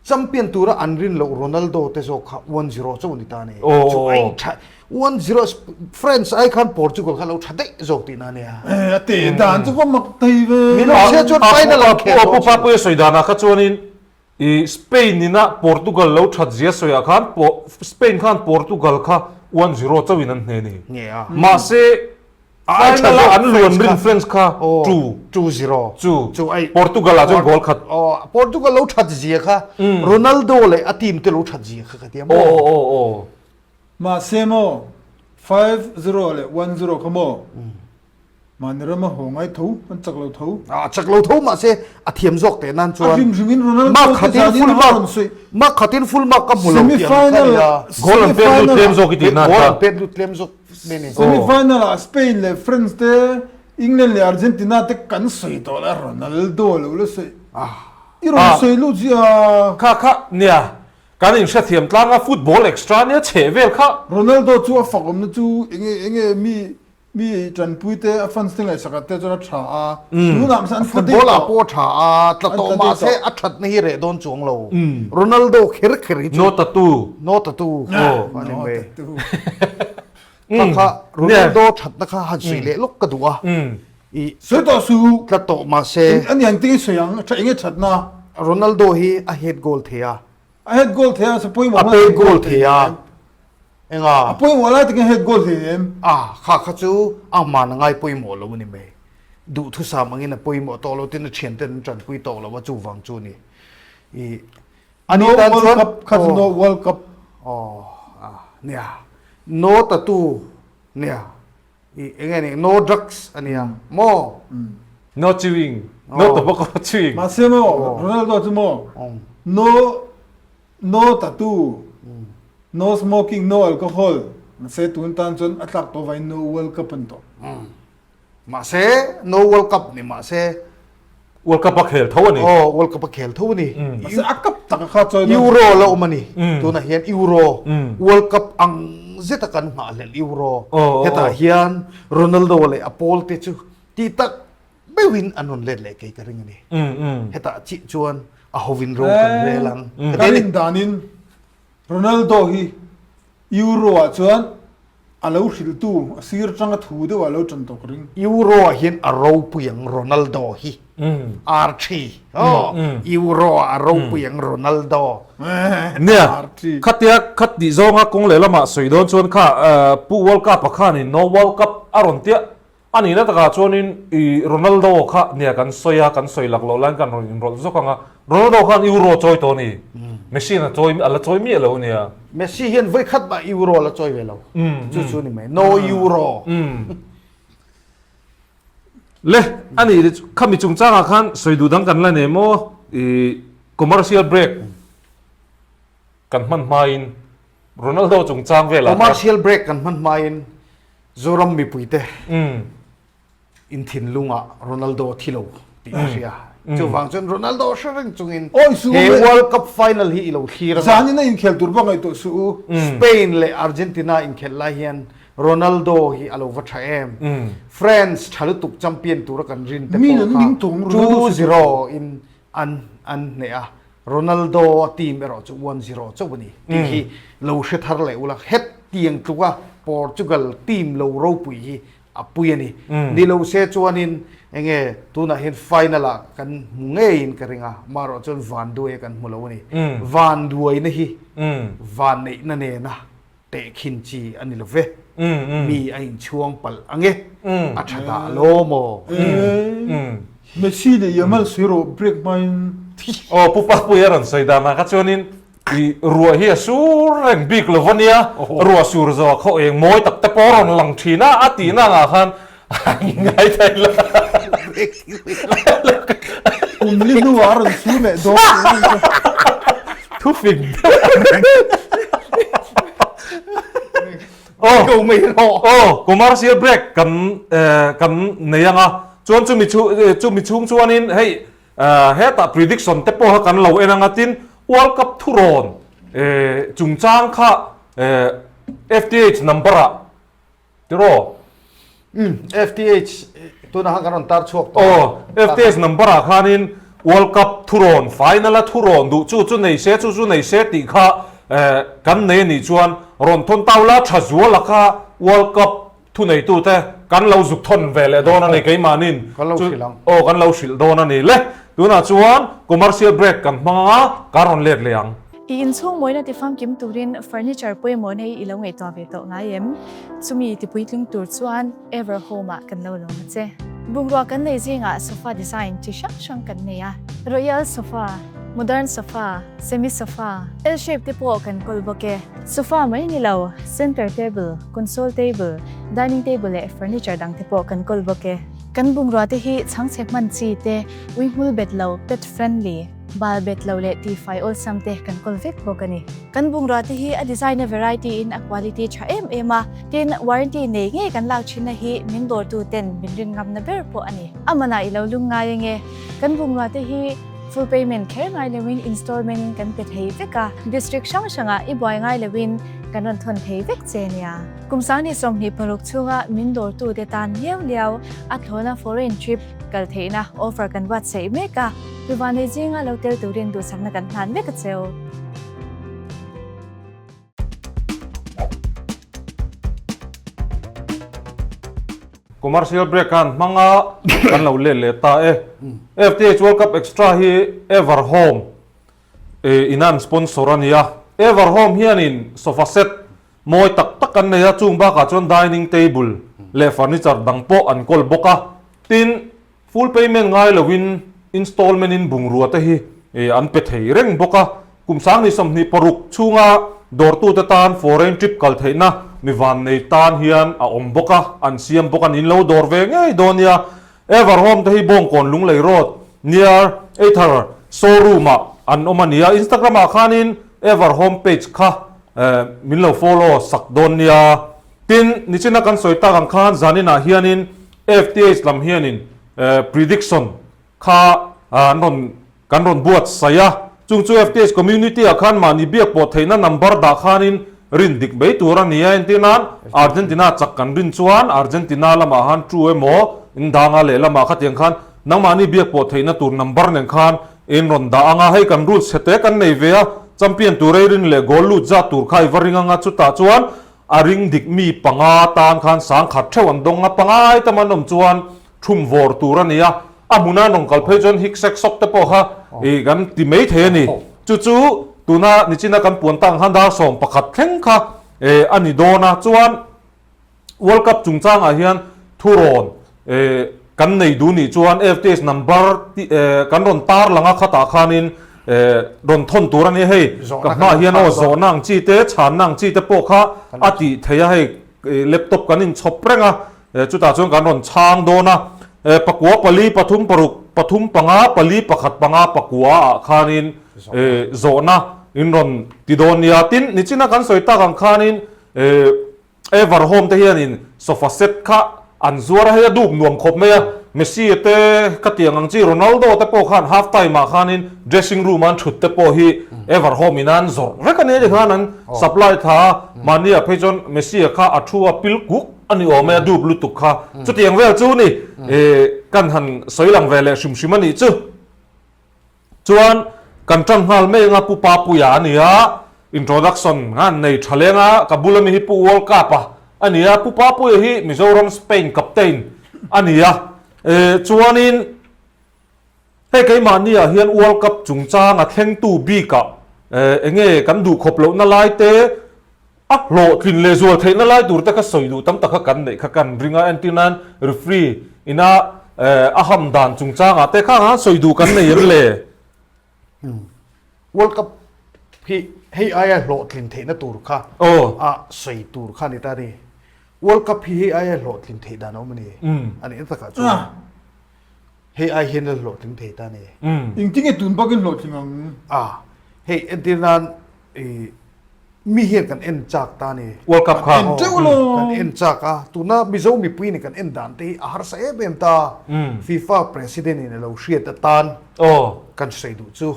แชมเปี้ยนตัวอันรินเราโรนัลโดเตโซค่ะ1-0เจ้าวันนี้ตาเนี่ยจู่ไอ้1-0ฟรานซ์ไอ้ขันโปรตุเกลขันเราชัดได้จบตีนั่นเนี่ยเตะด่านจู่ก็มักตีเว้มีน้องเชื่อจุดไปนั่นแหละปุ๊บปุ๊บสวยดานะข้าจวนินสเปนนี่นะโปรตุเกลเราชัดเจียสวยอาคารสเปนขันโปรตุเกลค่ะ1-0เจ้าวินันเนี่ยมาเซ่ไอ้นั่นละอันล้วนรินฟรานซ์ค่ะ2-0ไอ้โปรตุเกลอาจจะกอลขัดโปรตุเกลเราชัดเจียค่ะโรนัลโดเลยทีมที่เราชัดเจียค่ะที่มาเซ่โม่5-0เลย1-0ขโมมันเริ่มหงไอ้ทูมันจักเราทูจักเราทูมาเซ่ทีมจอกแต่นั่นชวนมาขัดฟุลมากับมุลเซมิไฟแนลกอลเป็นลูเทมจอกที่นั่นกอลเป็นลูเทมจอกเซมิไฟแนลสเปนเลยฟรานซ์เตอังกฤษเลยอาร์เจนตินาเตกันสวยตัวละโรนัลโดเลยสวยอีโรสวยลูกจีค่ะเนี่ยการอินเชื่อเทียมตลาดฟุตบอลเอ็กซ์ตร้าเนี่ยเฉเวลค่ะโรนัลโดจู่ฝักมันจู่เองมีจันพุยเตอฟันสติงเลยสักแต่จนช้ารู้น้ำสันฟุตบอลอาโปชาตะโตมาเซอัดนี่เรดอนจงโลโรนัลโดเขิร์โนตตูอันนี้เว้ยนะคะโรนัลโดชัดนะคะหันสีเละลุกกระดัวสุดต่อสู้ตะโตมาเซอันยังตีเสียงจะยังชัดนะโรนัลโดฮีอาเฮดโกลเทียสปอยหมดโกลเทียเองปุยหมดแล้วที่เฮดโกลเทียมข้าจูมันง่ายปุยหมดแล้วนี่เมย์ดูทุกสามังนะปุยหมดโตแล้วที่นั่นเชียนเต้นจันปุยโตแล้วว่าจูวังจูนี่อันนี้ตอนนี้ข้าจะโน้วอลคัพเนี่ยโนตตูเนี่ยเองนี่ no drugs อันนี้โม no chewing no tobacco chewing มาเซโมโรนัลโดจูโม no tattoo no smoking no alcohol มาเซตุนตันจนอัตลักตัวไว้ no world cup เป็นตัวมาเซ no world cup นี่มาเซ world cup เขลเท่านี้world cup เขลเท่านี้มาเซอักกับตักข้าจอยยูโรแล้วมันนี่ตัวนั้นเห็นยูโร world cup อังเจตกันมาเล่นยูโรเฮต้าเฮียนโรนัลโดเลยอพอลเตจูที่ตักไม่วินอันนั้นเล่นเลยกันยังไงเฮต้าจิจวนฮวินโรกันเรลังดานินโรนัลโดฮียูโรจวนอาลูสิลตูซีร์จังทูเดวอาลูจันตกริงยูโรเห็นอารูปุยังโรนัลโดฮีอาร์ชียูโรอารูปุยังโรนัลโดเนี่ยคัดดีโซงกงเลยละมาสวยโดนชวนข้าผู้วอลคัพข้านี่โนวอลคัพอารมณ์เตี้ยอันนี้นะแต่ก็ชวนนี่โรนัลโดข้าเนี่ยกันสวยหลักเราเล่นกันโรนัลโดข้าโรนัลโดข้ายูโรจอยตัวนี้เมสซี่นะจอยอะไรจอยมีอะไรเนี่ยเมสซี่เห็นไว้คัดมายูโรละจอยเวลาจู่ๆนี่ไหม no ยูโร le ani khami chungchanga khan soidu dang kan la ne mo commercial break kan man main Ronaldo chungchang vela commercial break kan man main zoram mi puite in thin lunga Ronaldo thilo ti sia chu wang chon Ronaldo shareng chungin he World Cup final hi ilo thira zani na in khel tur ba ngai to su Spain le Argentina in khel la hian Ronaldo hi alo va thaem France thalu tuk champion tur kan rin te mi nan ding tung 2-0 in an ne a Ronaldo team ero chu 1-0 chu bani ti hi lo she thar le ula het tiang tuwa Portugal team lo ro pui hi apui ani ni lo se chuanin enge tuna hin final a kan nge in karinga maro chon van duai kan mulo ni van duai na hi van nei na ne na te khin chi ani lo ve mi ain chuang pal ange athada lo mo Messi le yamal zero break mine pupa puyaran soidana ka chonin i ruwa hi sur reng big lovania ruwa sur zo kho eng moi tak te poron lang thina atina nga khan ngai thai la umli nu aran su me do thu fin go me commercial break kan neyanga chuan chumi chung chuanin hei heta prediction te po kan lo enanga tin World Cup thuron chungchang kha FTH number a tiro FTH tuna hakaron tar chuak FTH number a khanin World Cup thuron final a thuron du chu nei se ti kha kan nei ni chuan ron thon taula thazua la kha World Cup thu nei tu te kan lo zuk thon vele dona nei kai manin kan lo shil dona nei le tuna chuan commercial break kan manga karon lek leang I in chung moi na ti fam kim turin furniture poi mo nei ilo ngai to ve to ngayem chumi ti puitling tur chuan Everhome kan lo lo ma che bungro kan nei jinga sofa design chi shang kan nei a royal sofa modern sofa semi sofa L shape te po kan kolboke sofa mai ni lo center table console table dining table e furniture dang te po kan kolboke kan bungro te hi changchek man chi te wingmul bed lo pet friendly bal bet lo le T5 all samte kan kolvek bokani kan bungra te hi a design a variety in a quality cha ema tin warranty nei nge kan lau china hi min dor tu 10 min ngam na ber po ani amana ilo lunga nge kan bungra te hi full payment kher ngai lewin installment kan pe thei veka district shanga I boy ngai lewin kan ron thon thei vek chenia kumsani somni paruk chunga min dor tu te tan liao athona foreign trip kal theina offer kan buatsaih meka Pivane jinga lotel turin du sakna kan han me ka cheo commercial break kan manga kan lo le ta FTH World Cup XTRA hi Everhome inan sponsor ania Everhome hianin sofa set moi tak kan neya chung ba ka chon dining table le furniture dang po an kol boka tin full payment ngai lovin installment in bungrua te hi an pe thei reng boka kumsang ni somni paruk chunga dor tu te tan foreign trip kal theina mi van nei tan hian a om boka an siam boka in lo dor ve ngai donia Everhome te hi bong kon lung lei road near Ether showroom an omania Instagram a khanin Everhome page kha min lo follow sak donia tin nichina kan soita kan khan zanina hianin FTH lam hianin prediction kha kan ron buatsaih chung FTH community akhan mani biak po theina number da khanin rin dik bei tura nia entinan Argentina chak kan rin chuan Argentina lama han true emo indanga le lama kha tiang khan nang mani biak po theina tur number nen khan in ron da anga hei kan rule sete kan nei vea champion turai rin le gol lu za tur khai varinga nga chuta chuan aring dik mi panga tan khan sang khat thewan donga pangai tamanom chuan thum vor turania amuna nong kalphei jon hiksek sok te po kha gan ti mei the ni chu tuna nichina kan puantang handa som pakhat thleng kha ani dona chuan World Cup chungchang a hian thuron kan nei du ni chuan FTH number kan ron tar langa khata khanin ron thon turani hei ka ma hian o zonang chi te chanang chi te po kha ati theya hei laptop kanin choprenga chuta chuan kan ron chang dona ปักวัวปลีปทุมปรุกปทุมปังอาปลีปขัดปังอาปักวัวขานินโซนะอินรอนติโดนียตินนิจินักันสวยตากันขานินEverhome เทียนินโซฟาเซ็ตค่ะอันซัวระเฮียดูบนวมครบไหมเมสซี่เตะกัดยังจีโรนัลโดเตะโปขันฮาล์ฟไทม์มาขานิน dressing room มันชุดเตะโปฮี Everhome อินันโซเรื่องนี้จะขานั้น supply ท่ามันเนี่ยเพื่อจนเมสซี่ค่ะอัดชัวปิลกุกอันนี้ออกมาดูบลูตุกค่ะจุดยังเวลจูนี่กันหันสวยหลังเวลชุมชิมันนี่จูจวนกันจังฮัลไม่งับปูปาปูยานี่ฮะintroduction งานในทะเลงะกับบุลมิฮิปู World Cup อ่ะอันนี้ปูปาปูยฮิมิโซรัมสเปนกัปตันอันนี้จวนนินเฮ้ยใครมาเนี่ยเฮียน World Cup จุงจ้างอ่ะแข่งตู้บีกับเงี้ยกันดูขบโลนั่นไล่เตะอ่ะโหลดลินเลซัวเทนั่นไล่ดูแต่ก็สวยดูตั้มตะกันเนี่ยกันริงอ่ะแอนตินันรีฟรีอินะฮัมดานจุงจ้างอ่ะแต่ข้างอ่ะสวยดูกันเนี่ยเลย World Cup พี่ให้ไอ้โหลดลินเทนตูร์ค่ะใส่ตูร์ค่ะนี่ตานี่ World Cup พี่ให้ไอ้โหลดลินเทนดานเอามันนี่อันนี้สักจุดให้ไอ้เห็นโหลดลินเทนดานี่จริงๆไอ้ตุนปักกินโหลดจริงอ่ะให้เอ็นตินันมีเหตุกันเอ็นจากตานี่ World Cup ค่ะกันเอ็นจากตุน่ามิโซมีปุยนี่กันเอ็นดานที่อาหารเสพเอ็มตา FIFA President นี่เราเชียร์ตานกันใส่ดูจู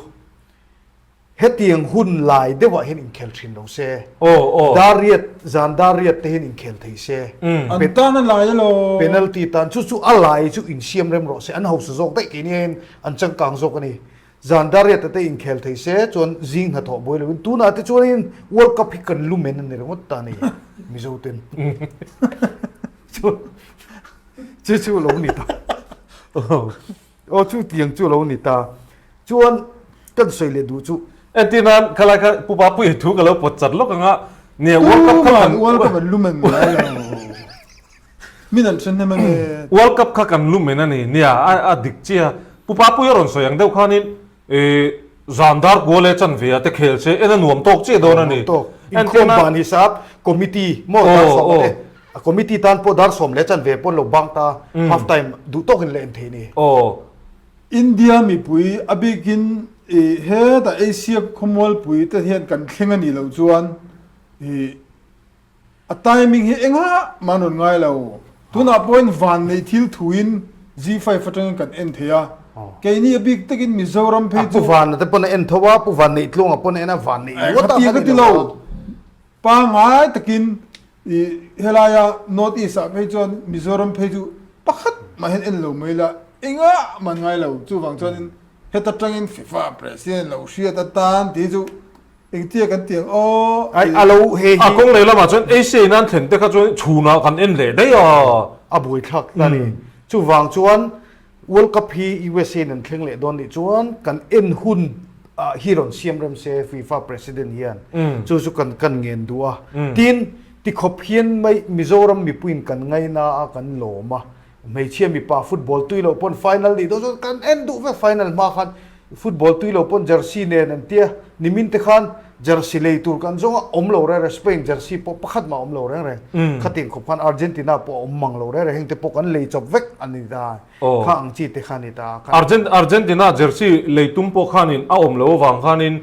เฮตียงหุ่นลายเดี๋ยวเห็นอินเคลทินเราเซ่ดาริยตจานดาริยตเห็นอินเคลที่เซ่อันตานั่นลายโลเป็นนัลตีตันจู่ๆอะไรจู่อินเชียมเริ่มรอเซ่อันเขาสุดๆได้กี่นี่อันจังกังจกันนี่จานดาริยตเห็นอินเคลที่เซ่จนจิงหัดหัวบอยเลยตัวนั้นที่จวนอิน World Cup พิกันลุเมนนั่นนี่เราตานี่มิโซตินจู่ๆเราหนีตาจู่เตียงจู่เราหนีตาจวนกันใส่เลยดูจู่เอ็นที่นั้นขลังปูปาปูยถูกกันแล้วปวดจัดลูกงะเนี่ยWorld Cup กันWorld Cup มันลุ่มเหมือนมีนั่นฉันให้มันWorld Cup กันลุ่มเหมือนนั่นนี่เนี่ยดิกเจียปูปาปูยรอนสวยอย่างเดียวข้านี่จานดาร์กโกเลจันเวียแต่เคลเชเอ็นนวมตกเจียโดนนั่นนี่อินคอมบานฮิซับคอมมิตี้มอดาร์สมเลยคอมมิตี้ตันพอดาร์สมเลจันเวียพอลบังตาฮาล์ฟไทม์ดูตกินเลนเทนี่อินเดียมีปุยอบิกินเฮ้แต่เอเชียขมวลปุยแต่เห็นกันแข่งกันนี่เราจวนไทมิ่งเองฮะมันนง่ายแล้วตัวนับเป็นวันในทิลทวิน G5 ฟังกันเอ็นเทียแกนี่บิ๊กตะกินมิโซรัมเพจปูวันแต่ปนเอ็นทว่าปูวันนี่ลุงอ่ะปนเอ็นอ่ะวันนี่ว่าตีกันที่เราปางหายตะกินเฮลายานอตอีสเพจจนมิโซรัมเพจปักขัดมาเห็นเอ็นเราไม่ละเองอ่ะมันง่ายแล้วจู่ฟังจนเฮตัดจังอินฟีฟ่าเพรสเซียนเราเชียร์ตันที่จู่เองเที่ยกันเตียงโอ้ไอ้เราเฮคงเลยละมาจนเอเชียนั่นถึงแต่ก็จนชูนากันเอ็นเลยได้บุยทักนั่นนี่จู่ฟังจวนWorld Cup ฮี USA นั่นแข่งเลยโดนดิจวนกันเอ็นหุ่นฮีโร่เซียมเรมเซฟีฟ่าประธานเฮียนจู่กันเงินดัวทีนที่ขบเฮียนไม่มิโซรัมมีปุ่นกันไงนะกันโลมาไม่เชื่อมีป่าฟุตบอลตุยเราปนไฟนอลดิโดนกันเอ็นดูว่าไฟนอลมาคันฟุตบอลตุยเราปนเจอร์ซีเนี่ยนั่นเตี้ยนิมินเตคันเจอร์ซีเลยตูร์กันจงอมเราเร่สเปนเจอร์ซีพอพักมาอมเราเร่ขัดติงขบพันอาร์เจนตินาพออมมังเราเร่เฮงเตปกันเลยจบเวกอันนี้ได้ข้างจีเตคันนี่ได้อาร์เจนตินาเจอร์ซีเลยตุ้มพอขันินอมเราวังขันิน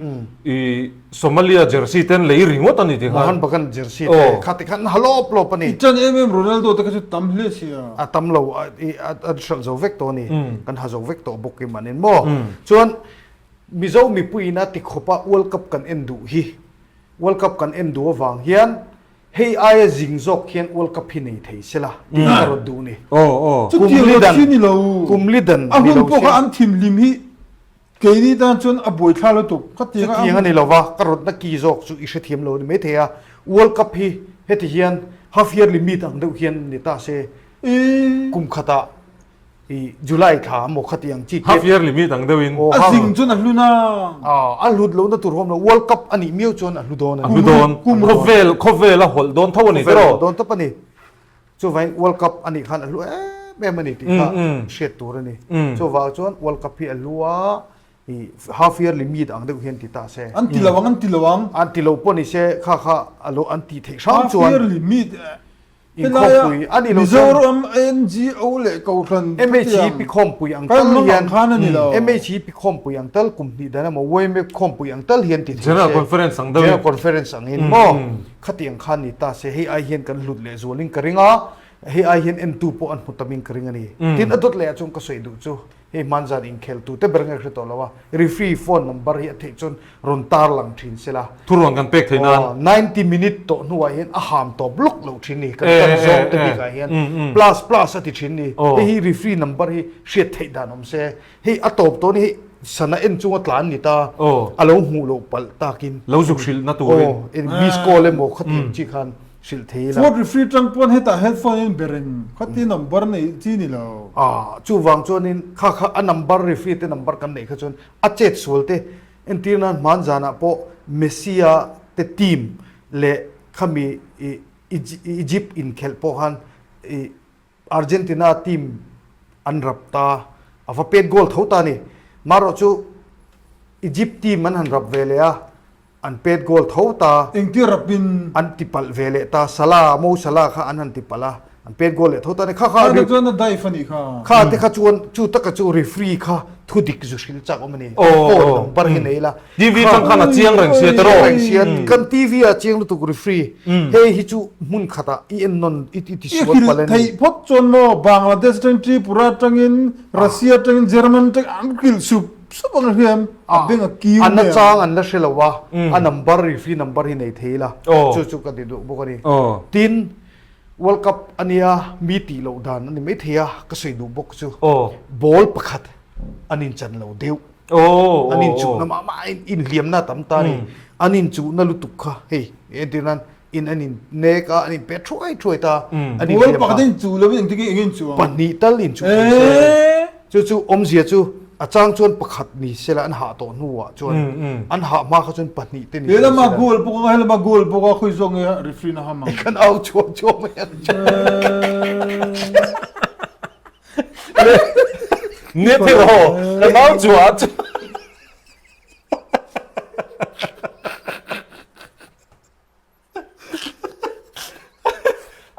โซมาเลียเจอร์ซีเต็นเลยริงวัตันนี่ที่ขันบักันเจอร์ซีขัดติคันฮัลโหลปลอปนี่จันเอ็มโรนัลโดแต่ก็จะตั้มเลเซียตั้มเราชัลโซเวกตัวนี้กันฮัลโซเวกตัวบุกิมันนี่มั่วส่วนมิโซมีปุยนาติขบว่า World Cup กันเอ็นดูฮีWorld Cup กันเอ็นดูวังเฮียนเฮียไอ้จิงจอกเฮียน World Cup ที่ไหนที่สิล่ะที่กระดูนี่กุมลิดันกุมลิดันนี่เราพวกอันทีมลิมฮีเกนี่ตอนจนอบุยท่าเราตุกก็ตีกันนี่เราว่ากระดูนักกีจอกสุอิสทีมเราไม่เทีย World Cup ฮีเฮติเฮียน half year limit อังเดียวเฮียนนี่ตาเซกุมขตาจุลัยขาหมกขัดยังจีฮัฟเยอร์ลิมิตังเดวินสิงจนอัลลูน่าอัลลูดโลนตัวรวมเรา World Cup อันนี้มิวจนอัลลูโดนคอเวลละหดโดนเท่านี้ก็โดนทับนี่จู่ไว้ World Cup อันนี้ขันอัลลูแม่มันนี่ติดเช็ดตัวนี่จู่ว่าจน World Cup พี่อัลลูhalf year limit อังเดียวเห็นติดตาเซอันติลวังอันติลปนี่เซข้าอัลลูอันติเทช่างจวน half year limit in khom pui ani lo Mizoram NGO le ko thlan MH pi khom pui ang tal hian MH pi khom pui ang tal kum ni dana mo we me khom pui ang tal hian ti general conference ang daw general conference ang in mo khatiang khan ni ta se hei ai hian kan lut le zoling karinga hei ai hian n2 po an mutamin karinga ni tin adot le achung ka soi du chu hei manzan in khel tu te bernger khto lawa referee phone number hi the chun ron tar lang thin sela thuron kan pek thainan 90 minute to nuwa hian a ham to block lo thin ni kan zong te ni ka hian plus ati thin ni hei referee number hi hriat thei danom se hei atop to ni sana en chunga tlan ni ta alo hu lo pal takin lo zuk shil na tu in bis ko le mo khatin chi khan sil thei la Ford free trunk pon heta headphone in beren khati number nei chi ni lo chu wang chuan in kha a number referee te number kan nei kha chuan a chet sulte entirna man jana po Messia te team le khami Egypt in khel po han Argentina team an rapta ava pet goal thota ni maro chu Egypt team an han rap velea an pet goal thota engti rapin an tipal vele ta sala mo sala kha an han tipala an pet goal le thota ni kha ana chuan dai fani kha te kha chuan chu taka chu referee kha thudik zu shil chak omani par hi nei la TV tang khana chiang rang sia taro kan TV a chiang tu referee he hi chu mun khata I en non it suat palen thei phot chon mo Bangladesh tang Tripura tangin Russia tangin German tang ankil sup bang hiam abeng a kiu an chang an la shelawa a number referee number hi nei theila chu ka di du bokani tin World Cup ania mi ti lo dan ani me thia ka sei du bok chu ball pakhat anin chan lo deu anin chu na ma in liam na tam ta ni anin chu na lutuk kha hey edinan in anin ne ka ani petroi troi ta ani ball pakhatin chu lo in tiki engin chu pani tal in chu chu om zia chu achang chuan pakhat ni sela an ha to nuwa chuan an ha ma kha chuan pani te ni hela ma goal poka hela ma goal poka khoi zong e referee na hama kan au chu me ne te ho na mau chua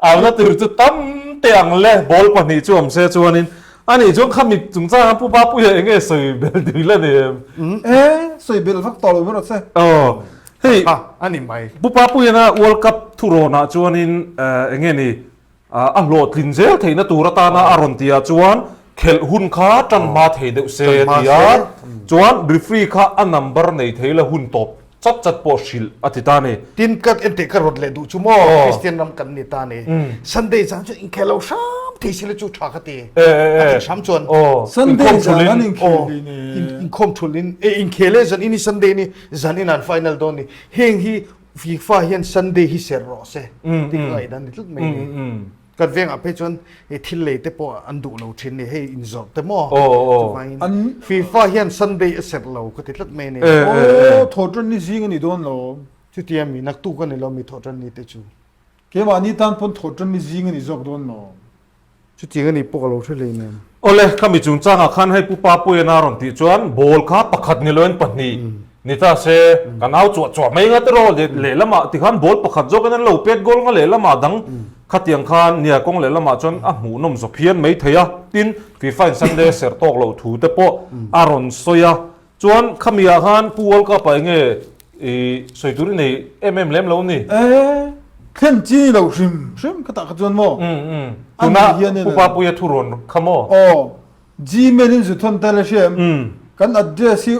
เอาละตื่นจะตั้มเตียงเลยบอลปนีจวมเสียจวนินอันนี้จงขมิจุงจ้าผู้ป้าผู้ใหญ่เงี้ยสื่อเบลดีแล้วเนี่ยใส่เบลฟักต่อเลยไม่รู้ใช่เฮ้ยอันนี้ไม่ผู้ป้าผู้ใหญ่นะ World Cup ทุโรนะจวนินเงี้ยนี่หลอดลินเซลเทนะตูรตานะอารอนเตียจวนเขลหุ่นขาจันมาเทเดเสียจวนรีฟรีขาอันนัมเบอร์ในเทละหุ่นตบจัดปอชิลอธิตานี่ตินกัดเอ็นเตกรถเลดูชูโมคริสเตียนรำกันนี่ตานี่ซันเดย์จังจุอินเคลเอาซ้ำที่สิเลจูชักตีซ้ำจวนซันเดย์จังอันอินเคลีนี่อินคอมทุลินอินเคเลจันอินซันเดย์นี่จันอินันไฟแนลโดนนี่เฮงฮีฟีฟ่าเฮียนซันเดย์ฮิเซอร์โรเซ่ที่ไงดันนี่ทุกเมนี่กัดเวียงอภิชนทิลเลเตปออันดูเราชินนี่ให้อินจอบเตมออันฟีฟ่าเฮียนซันเดย์เสร็จเราก็ติดลัดเมนี่ถอดจนนี่ซิงนี่โดนเราจุดที่มีนักตู้กันนี่เรามีถอดจนนี่เตจูเกี่ยวกับนี่ท่านพ้นถอดจนนี่ซิงนี่จอบโดนเราจุดที่กันนี่พวกเราช่วยเลยเนี่ยโอเล่ข้ามีจุงจ้างขันให้ผู้ป้าผู้ยานารอนติจวนบอลข้าประคัดนี่เลยปันนี่นี่ถ้าเสกันเอาจวดไม่งั้นตลอดเลยละมาที่ขันบอลประคัดจกันนั้นเราเป็ดกอลกันเลยละมาดังขัดยังขันเนี่ยกงเลยละมาจนหมูนมสเพียนไม่เทียตินฟีฟ่าซันเดย์เสร์ตอกเราถูแต่ปออารอนโซยาจวนข้ามีอาหารผู้วอลก็ไปเงี้ยสวยตัวนี้เล่มเรานี่เข่นจีเราชิมก็ตักจวนโม่ตัวน่ะผู้ป้าผู้ยาทุรนขโมจีเมลินสุดทนแต่ละเชื่อมกันอัดเดซิ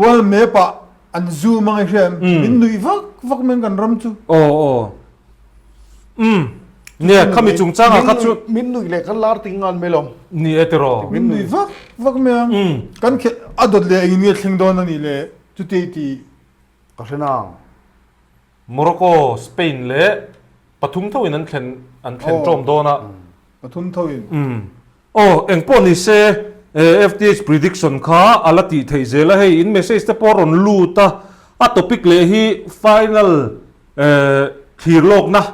ว่าเมปะอันซูมังเชื่อมมินนุยฟักมันกันรำจูเนี่ยข้ามีจุงจ้างขัดจุมินนุยเล็กกันลาร์ติงงานไม่ลมนี่เอตรอมินนุยฟักมันกันแค่อัดเลยอินเดียทิ้งโดนนี่เลยจุดที่ก็เช่นนั้นโมร็อกโกสเปนเล่ปทุมทวินนั้นเข็นโจมโดนะปทุมทวินเอ็งปอนี่เซFTH prediction ข้าอัลติเทเซลให้อินเมสเซจปอรอนลูตาอัตโตปิกเลฮี final ทีโลกนะ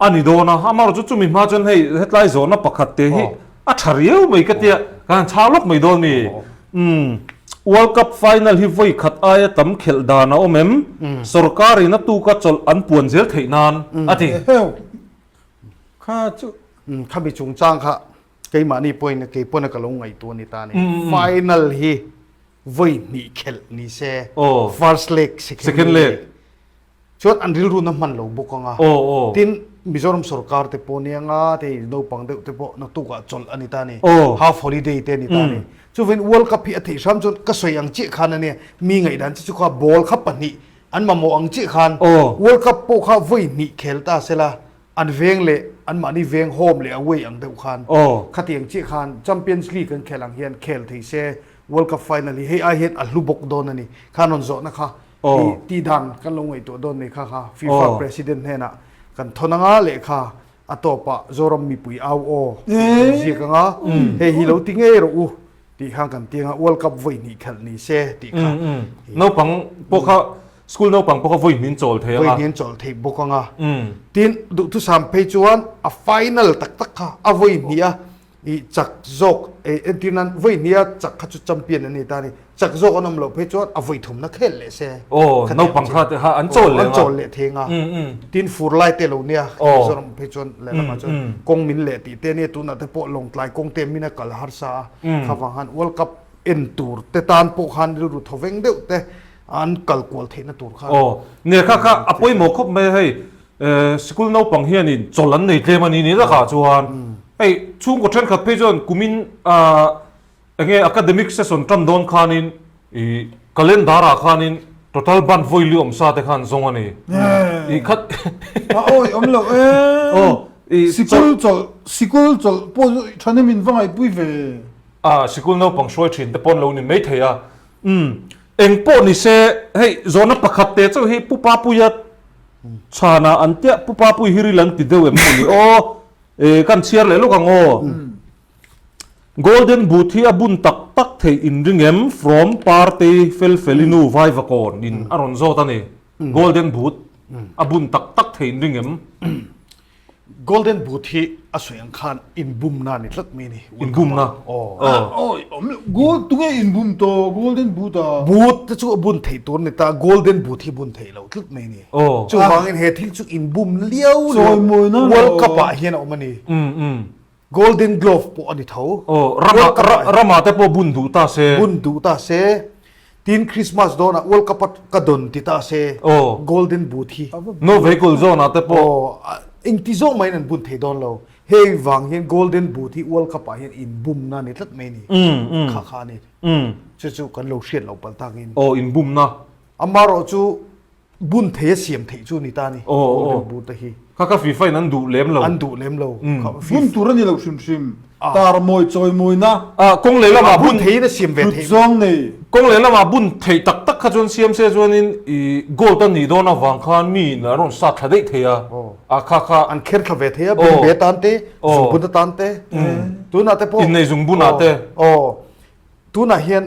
อันนี้โดนะอามารู้จุดมีมาจนให้เฮดไลน์โซนปักขัดเตฮีอัจฉริยะไม่ก็เตียการชาลกไม่โดนนี่World Cup final ที่ไว้ขัดอายตั้มเขลดานะโอเมมสุรการีนับตูกัดจลอันปวนเซลเทนานอธิข้า ข้าจุข้ามีจุงจ้างค่ะเกี่ยมานี่ป่วยนะเกี่ยป่วยนะก็ลงไงตัวนี่ตานี่ final ฮีวัยนี่เขลนี่เซ่ first leg second leg ชดอันริลรูน้ำมันเราบุกงาทินมิโซรัมสุรการเตปเนียงาเตโนปังเตเตปนักตุกะจลอันนี้ตานี่ half holiday เตนี่ตานี่ช่วงWorld Cup พี่อธิษฐานจนก็สวยอังจิขันเนี่ยมีไงดันที่ชุกว่าบอลขับปนี่อันมาโมอังจิขัน World Cup พวกเขาวัยนี่เขลตาเสละอันเวงเลยอันมานี่เวงโฮมเลยเอาไว้อังเดียวขันขัดยังจิขัน Champions League กันเขลังเฮียนเขลที่เซ่ World Cup Final เฮ้ยไอเห็นอัลลูบกโดนนี่ขันนนโซนะคะตีดันกันลงไอ้ตัวโดนนี่ค่ะ FIFA President เห็นนะกันทนงาเลยค่ะอัตโตปะโซรมมีปุยเอาเสียกันเฮ้ยฮิโลติงเอรูที่ข้างกันที่nga World Cup วัยนี้ขันนี่เซ่ที่ค่ะน้องปังพวกเขาสกูลน้องปังพวกเขาวัยนี้โจลเทียวัยนี้โจลเทียบุกงาทีนดูทุกสามเพจวันอ่ะ final ตักค่ะอ่ะวัยนี้อีจักจกทีนั้นวัยนี้จักขัดจุดแชมเปี้ยนนี่ตานี่จักจกอันนั้นเราเพจวันอ่ะวัยทุ่มนักเขลเลยเซ่น้องปังเขาแต่ฮะอันโจลเลยอันโจลเลยเทียงทีนฟูร์ไลเตลูเนี่ยสำหรับเพจวันเลยนะมาจนกงมินเลยตีเตนี่ตัวนั้นแต่พอลงไลกงเต็มมินะกัลฮาร์ซาข้าฟังฮัน World Cup เอ็นตูร์แต่ตานพวกฮันรูทเวงเดียวแต่อันกัลกวลเทนตูร์ค่ะเนี่ยค่ะอภัยหมอคบไม่ให้สกุลน้องปังเฮียนี่จลันในเทมันนี่ละค่ะจวนไอ้ช่วงก็เทรนขัดเพจวนกุมินเงี้ย academic session จำโดนขานินcalendar ขานิน total ban volume ซาเตขันซงอันนี้อีขัดโอ้ยอมหลอกสกุลจลพวกฉันนี่มินฟังไอ้ปุ้ยเวสกุลน้องปังช่วยชินแต่ปนเรานี่ไม่เทียเอ็งปนนี่เซ่เฮ้ยโซนประคับเตะเจ้าเฮ้ยปุ๊บป้าปุยชานาอันเตะปุ๊บป้าปุยฮิริลันติดเดวเอ็มนี่กันเชียร์เลยลูกอังgolden boot ที่อบุญตักเทอินริงเอ็ม from party felinu viveก่อนอินอารอนโซตันนี่ golden boot อบุญตักเทอินริงเอ็ม golden boot ที่อสวยอังคารอินบุมนานี่ลักมีนี่อินบุมนะโอ้ยตัวเงี้ยอินบุมตัว golden boot บูทจะจู่บุญเทตัวนี่ตา golden boot ที่บุญเทเราลักมีนี่จู่บางเหตุที่จู่อินบุมเลี้ยวสวยมวยนะ World Cup เฮียนออกมานี่golden glove ปอันนี้เท่ารามาแต่พอบุญดูตาเซทีนคริสต์มาสโดนWorld Cup กระดนติตาเซ golden boot ที่ no vehicle zone แต่พออิงที่ส่งมาเนี่ยบุญเทดอนเราเฮ้ยวังเห็น golden boot ที่ World Cup เห็นอินบุมนั่นนี่ทัดไม่นี่ข้านี่จู่กันเราเชียนเราปัลตังอินอินบุมนะอามาเราจู่บุญเทเสียมเทจู่นี่ตานี่ golden boot ที่ข้าฟีไฟนั้นดูเล็มเราอันดูเล็มเราบุญตัวนี้เราชิมตาร์มวยจอยมวยนะกงเลยละมาบุญเทเนี่ยเสียมเวทจงนี่กงเลยละมาบุญเทตักขจรเสียมเสียจวนนินโกตันนี่โดนวังคานมีนะรอนสัตว์ได้เทียข้าอันเคร์ขเวทเทียบุญเบตันเตซุงบุญตันเตตัวน่ะเตปอินในซุงบุญน่ะเตตัวน่ะเฮียน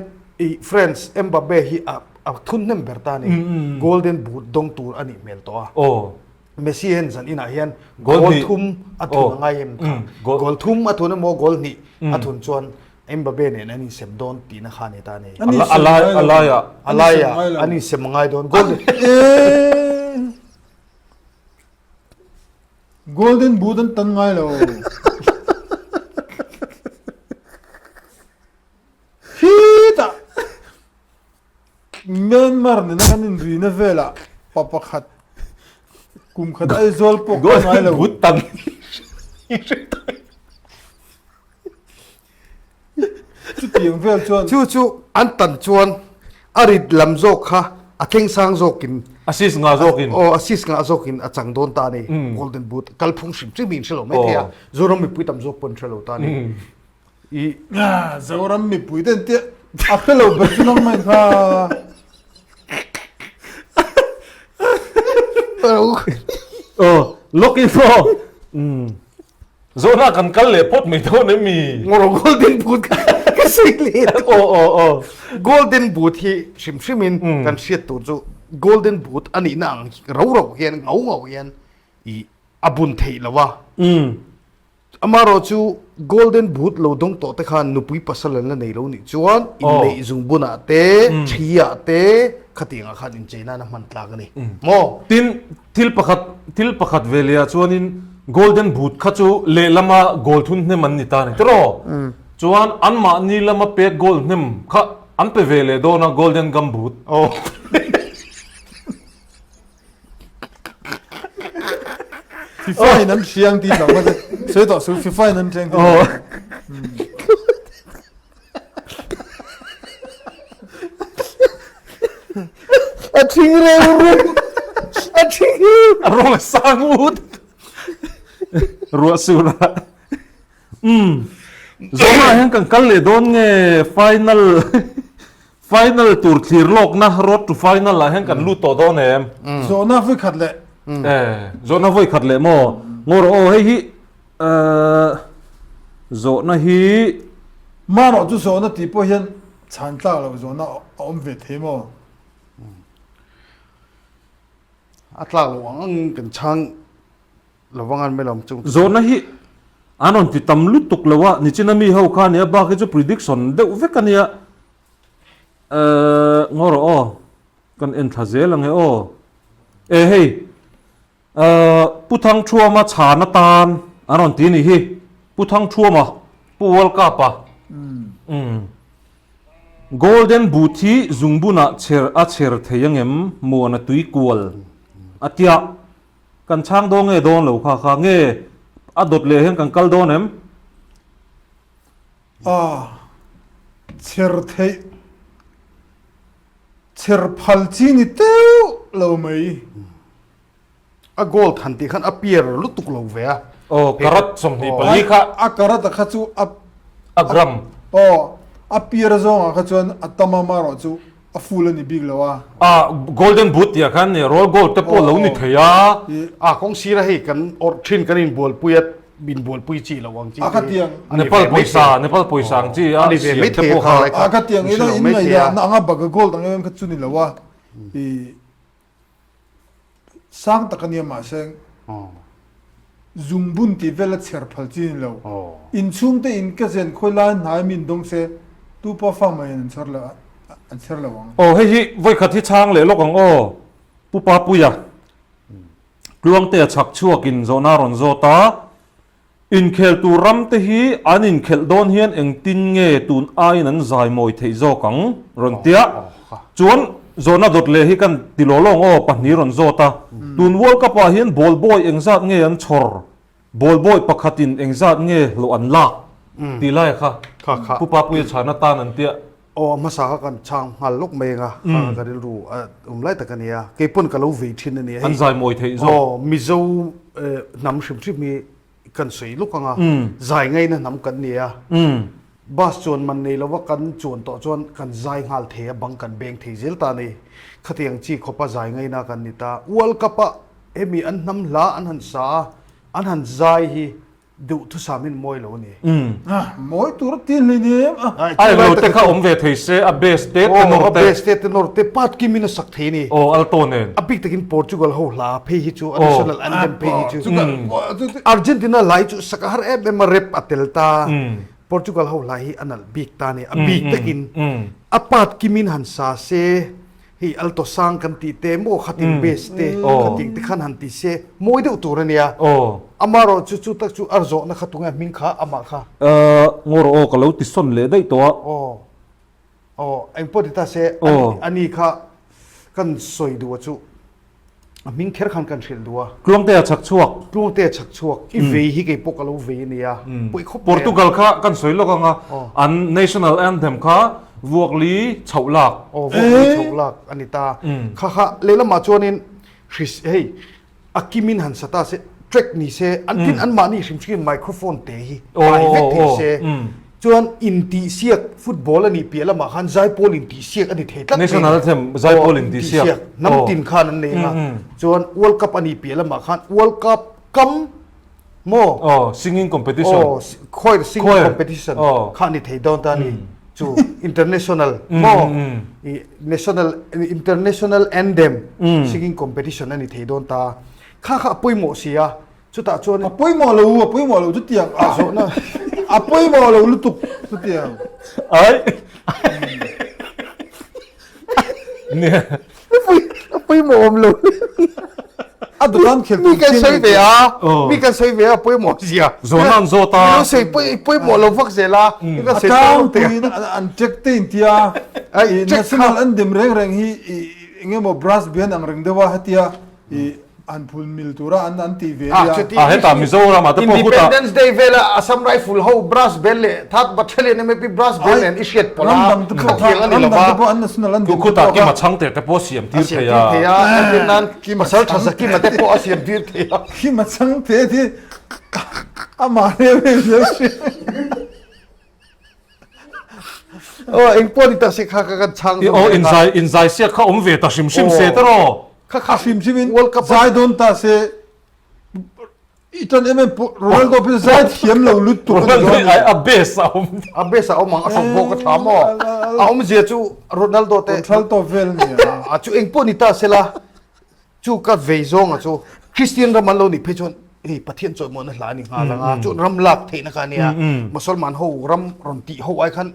friends เอ็มบาเบ้ฮีทุนเนมเบอร์ตานี่ golden boot ดงตูอันนี้เมลตัวเมสซี่เห็นสันอินาเฮียนกอลทุ่มอัตุนง่ายเอ็มกอลทุ่มอัตุนโมกอลนี่อัตุนชวนเอ็มบาเบ้เนี่ยอันนี้เซมโดนตีนักขานี่ตานี่อะไรอันนี้เซมง่ายโดนgolden boot ตันง่ายแล้วฮิตะเมียนมาร์เนี่ยนักนินรีนเวล่ะปะปะขัดกุมขัดไอโซลปกง่ายแล้วบุตตันจุดเตียงเวลชวนจู่อันตันชวนอาริดลำโจกค่ะอาเข่งสังโจกินอาซิสงาโจกินอาซิสงาโจกินอาจังโดนตานี่ golden boot กัลพุงชิมจิมินเชลล์ไม่เทียโจรมีปุยตำโจปนเชลล์ตานี่โจรมีปุยเต็นเตี้ยอัพเล่าแบบนั้นไหมค่ะlooking for โซน่ากันกันเลยพดไม่เท่านั้นมีงอ golden boot ก็สิเลียgolden boot ที่ชิมินกันเชียตัวจู่ golden boot อันนี้นางเราเห็นเงาเห็นอบุญเทละวะอามาเราจู่ golden boot เราต้องต่อแต่ขันนุปุยปัสสาวะนั่นในเรานี่จวนอินเลยจุงบุญเตะชียเตะขัดยังขัดอินเจน่าน้ำมันตากันนี่โมทิลประคัดเวลียชวนิน golden boot ข้าจูเล่ละมา gold ทุนเนี่ยมันนี่ตาเนี่ยตรอจวนอันมานี่ละมาเป็ก gold เนี่ยข้าอันไปเวเลโดนะ golden gum boot โอ้ฟีฟ่านั้นเชียงตีหลังว่าจะเสียต่อสู้ฟีฟ่านั้นเชียงตีทิ้งเร็วทิ้ง รองสร้างวุฒรัวสุระโซน่าเห็นกันกันเลยโดนไง final ตูร์ทีร์โลกนะรถ to final ละเห็นกันลู่ต่อโดนเองโซน่าฟิขัดเลยโซน่าไว้ขัดเลยมั้งงอโอ้เฮ้ยโซน่าฮีมาหน่อยจุโซน่าตีพวกเห็นฉันตาเราโซน่าอมเวทเทมออัตราหลวงกันช่างระวังกันไม่ลำจุงโซน่าฮีอันนั้นที่ตำลุตุกเลยว่านี่จีน่ามีเขาข้าเนี่ยบ้าคือจะ prediction เดี๋ยวเวกันเนี่ยงอโอ้กันเอ็นทาเซลังเหรอเฮ้ยผู้ทั้งชัวมาฉานตานอันนั้นที่นี่ฮีผู้ทั้งชัวมาผู้วอลกาปะgolden booty จุงบุนะเชิร์เทียงเอ็มมัวนัตุยกวลอัตยากันช่างโดนเงโดนเหลวข้าเงอดดเลยเห็นกันกัลโดนเอ็มเชิร์เทเชิร์พัลจีนิเต้าเราไม่โกลทันทีขันอเปียร์ลุตุกโลเวียโอ้กระดสมทีปลีค่ะกระดข้าจูกรัมอเปียร์ซองข้าจูอัตมามาร์จูฟูลนี่บิ๊กแล้ววะgolden boot อย่างนั้นเนี่ย roll gold แต่พอเรานี่เทียของสีอะไรกันอดชินกันอินบัวปุยบินบัวปุยจีระวังจีอาคัตยังเนปาลปุยซาจีอันนี้ไม่เทียบอาคัตยังนี่อินไม่ยาน่าบัก gold ตั้งแต่ข้าจูนี่แล้ววะสร้างตะกันเนี่ยมาเซ็งจุงบุนที่เวลาเชิร์พัลจีนแล้วอินชุ่มแต่อินก็เซนคุยล้านหายมินดงเซตูปฟ้าไม่เห็นเชิร์ละอันเชิร์ละวังโอ้เฮ้ยไว้ขัดที่ช้างเลยโลกของโอ้ปุ๊บปาปุยะกลวงเตะชักชั่วกินโซนารอนโซตาอินเคลตูรัมเตฮีอันอินเคลโดนเฮียนเองตินเงตูนไอนั้นใจมวยเทโซกังรอนเตียจวนโซน่าดดเลยให้กันติโลลงโอ้ปันนี้รอนโซตาตูนวอลกับว่าเห็นบอลบอยเองซัดเงี้ยอันชอร์บอลบอยปักขัดินเองซัดเงี้ยหลอันลักตีไล่ค่ะผู้ปาปุยชานาตานันเตียโอ้มาสากันช่างหันลูกเมงอ่ะก็ได้รู้ไล่ตะกันเนี่ยเก็บปนกับเราวิธีนี่อันใจมวยเทโซมิโซนำชิมที่มีกันสวยลูกกันอ่ะใจไงนะนำกันเนี่ยบาสจวนมันนี่แล้วว่ากันจวนต่อจวนกันใจหัลเทียบังกันเบงที่เจลตานี่ขัดยังจีขบใจไงนะกันนี่ตาวัลกับปะมีอันนำละอันหันสาอันหันใจฮีดูทุสามินมวยแล้วนี่มวยตัวตีนเลยเนี่ยไอ้เราแต่ข้าอมเวทีเซอเบสเตตนอร์เตเบสเตตนอร์เตปัดกิมินสักทีนี่โอ้อัลโตเนนอบิกตะกินโปรตุเกสเขาลาเพย์ฮิจูอันเซนอันเดมเพย์ฮิจูอาร์เจนตินาไล่จูสักฮาร์เอเบมาเรปอัตเตลตาโปรตุเกสเขาไล่อันนั้นบิกตานี่อบิกตะกินอปัดกิมินหันซาเซฮีอัลโตซังกันตีเตโมขัดอินเบสเตขัดอินตะขันหันตีเซมวยเดือดตัวเนี่ยอามาโรจุตักจูอาร์โซนักขัดตรงนี้มิงขาอามาค่ะงอโรโอก็เราติดส่วนเลยได้ตัวเอ็งพูดที่ตาเซอันนี้ค่ะกันสวยดูจูมิงแค่ขันกันเชียลดูกลวงเตะชักชวกอีเวฮิเกปกเราเวเนี่ยปุยขบโปรตุเกสค่ะกันสวยแล้วกันอ่ะอัน national anthem ค่ะวอกลีเฉาหลักวอกลีเฉาหลักอันนี้ตาค่ะเลละมาจวนินฮิสเฮ้ยอากิมินหันสตาเซเทรคนี่เซอันที่อันมานี่ชิมชิมไมโครโฟนเตะไปเวทีเซจวนอินตีเซียกฟุตบอลอันนี้เปียละมาขันใจโปลินตีเซียกอันนี้เทตัด national anthem ใจโปลินตีเซียกน้ำตินขานั่นเองจวน World Cup อันนี้เปียละมาขัน World Cup กัมโมsinging competition ค่อย singing competition ขันนี่เทดอนตานี่จู international โม national international anthem singing competition อันนี้เทดอนตาข้าปุยโมเสียจุดตาจวนปุยโมเราจุดเตียงโซน่าปุยโมเราลุตุกจุดเตียงเนี่ยปุยโมมเลยอะ Dukan khel mi kan sei ve a mi kan sei ve a poi mo zia zonan zota mi sei poi mo lo vak zela mi kan sei Atang te pui an check te intia Ai, check national ha. an dim reng hi inge mo brass band ang reng dewa hatia an phul mil tura an TV ya chuti heta Mizoram ata po huta Independence Day vela Assam rifle ho brass bell le that battalion me pi brass bell and ishet pola ram dam tu po an national an tu khuta ki ma chang te po siam tir Asian theya theya and nan ki masal thasa ki mate po Asian dir theya khi mà sang thế thì mà này oh eng poli ta se kha ka chang o inzai sia kha om ve ta sim se ta ro kha phim phim World Cup giải đón ta sẽ itan em Ronaldo bây giờ hiếm lâu lút tụ ai abesa om abesa omang asok bo ka thamo om je chu Ronaldo te Ronaldo vel ni a chu eng poli ta se la chu ka ve zong a chu Christian Ronaldo ni phechon ei pathian choi mon hla ni nga langa chu ram lak the na ka nia musulman ho ram ti ho ai khan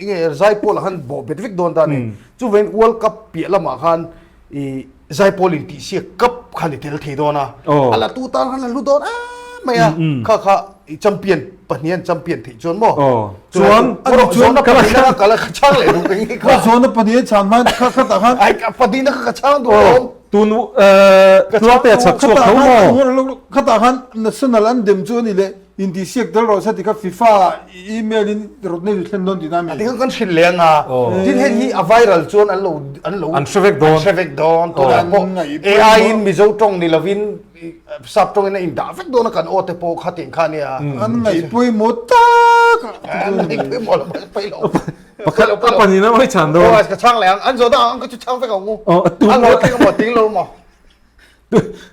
inge zai pol han bo betvik don da ni chu ven World Cup pi lama khan i zai pol ti sia cup khan ni tel the dona ala tu ta khan lu don maya kha champion panian champion the chon mo chuan na kala chang le ru ngi ka zon na pani chan man kha ta khan ai ka padina ka chang do tun tua te chak chok tho mo kha ta khan national an dem chu ni le indi siak dal ro sa ti ka FIFA email in rot ne thlen don dinami ti kan shin lenga tin he hi a viral chon an shevek don to da mo AI in mizo tong ni lovin sap tong in da vek don kan ote po khatin khania an ngai pui mo ta ngai pui mo lo pai lo pakal pani na mai chan do ka chang lang an zo da an ka chu chang vek ang tu an lo ting mo ting lo mo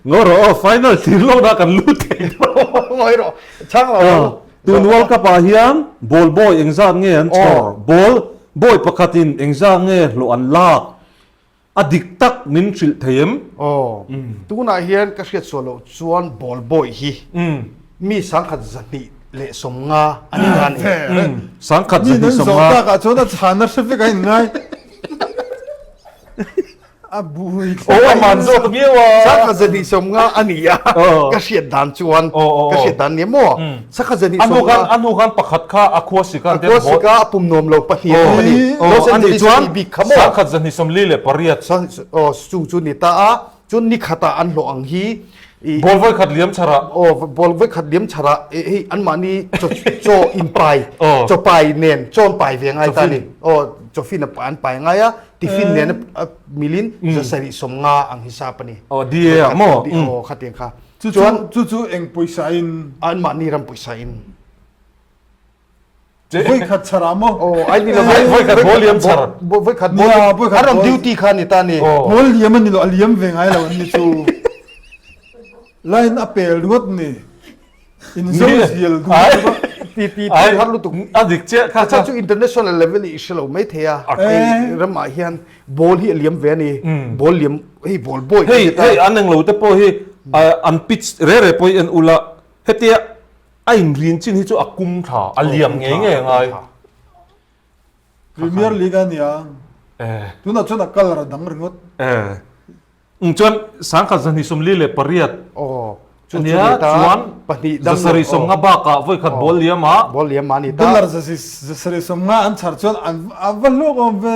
ngoro final tin lo da kan lu te ngoi ro chang lo tun World Cup a hian ball boy engzat nge an chor ball boy pakhatin engza nge lo an lak adik tak min thil theim tu na hian ka hriat solo chuan ball boy hi mi sang khat zani le somnga ani gan sang khat ni zani nan zo songa ta ka chona chana se kai ngai abui man zo to mewa sang khat zani somnga ani ya ka hriat dan chuan ka hriat dan ni mo sang khat zani somnga anu kan pakhat kha akhwa sikan te ko sika pum nom lo pahi ani ani chuan bi khamo sang khat zani som li le pariat sang chu ni ta a chun ni khata an lo ang hi bol voi khat liam chara bol voi khat liam chara an mani cho in pai cho pai nen chon pai ve ngai ta ni cho fin pan pai ngai a ti fin nen milin zo sari somnga ang hisap ani dia mo khateng kha chu eng poisa in an mani ram poisa in voi khat chara mo ai ni lo voi khat bol liam chara voi khat bol aram duty kha ni ta ni bol liam ni lo aliam ve ngai lo ni chu line apel ngot ni in zo hiel ti har lu tu adik che kha cha chu international level i shelo mai thea rama hian bol hi liam ve ni bol liam hey bol boy hey aneng lo te po hi an pitch re poi en ula hetia ai rin chin hi chu akum tha aliam nge ngai Premier League ania tuna chuna color dang ringot chuan sang kha zani som li le pariat ania chuan pani zasari som nga ba ka voi khat bol liama bol liam mani ta dollar za sare som nga an char chon an avalo om ve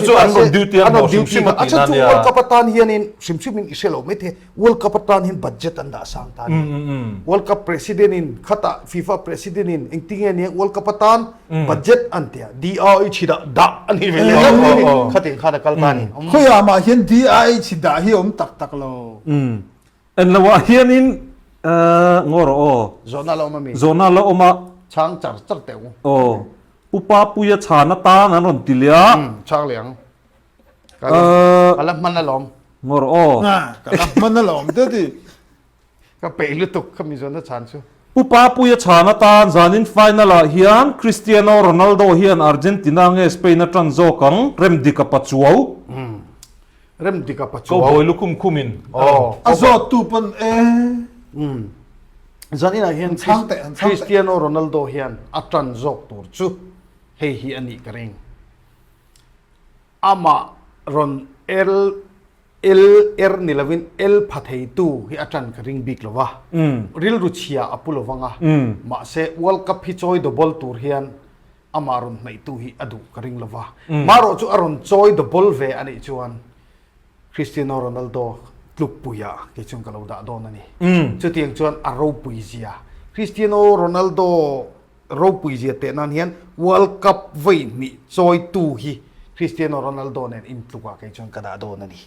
chu an ron duty an ro sim sim acha chu World Cup tan hian in sim sim in iselo me the World Cup tan hin budget an da sang tan World Cup president in khata FIFA president in engting ni World Cup tan budget an tia DRI chida da an hi ve khating khana kal tani khoya ma hian DI chi da hi om tak tak lo en lawa hian in ngoro zona lo ma chang char char te upa puya chana ta na ron tilia chang liang kala man lom ngoro ka man lom te di ka pe lu tuk khami zona chan chu upa puya chana ta zanin final a hian Cristiano Ronaldo hian Argentina nge Spain a tran zo kang rem dika pachuau rem dika pachu ko boy lukum kumin azo tu pon zanina hian Cristiano Ronaldo hian atran zok tur chu hei hi ani karing ama ron LR ni lavin L phathei tu hi atran ka ring big lova ril ruchia apulovanga ma se World Cup hi choi double tour hian amarun mai tu hi adu ka ring lova maro chu aron choi double ve ani chuan Cristiano Ronaldo klub puya ke chung kalau da don ani chu tiang chuan aro puizia Cristiano Ronaldo ro puizia te nan hian World Cup ve mi choi tu hi Cristiano Ronaldo nen in tluka ke chuan kada don ani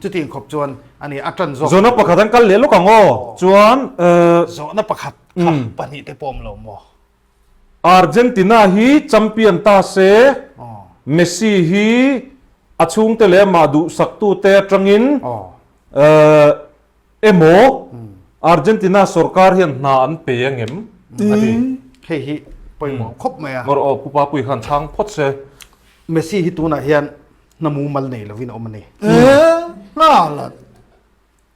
chu tiang khop chuan ani atran zo zona pakhatan kal le lo kango chuan zona pakhat pani te pom lo mo Argentina hi champion ta se Messi hi achung te le madu saktu te trangin emo Argentina sarkar hian na an pe angem he hi poimo khop maya mor o pupa pui khan thang phot se Messi hi tuna hian namu mal nei lovin omani nga la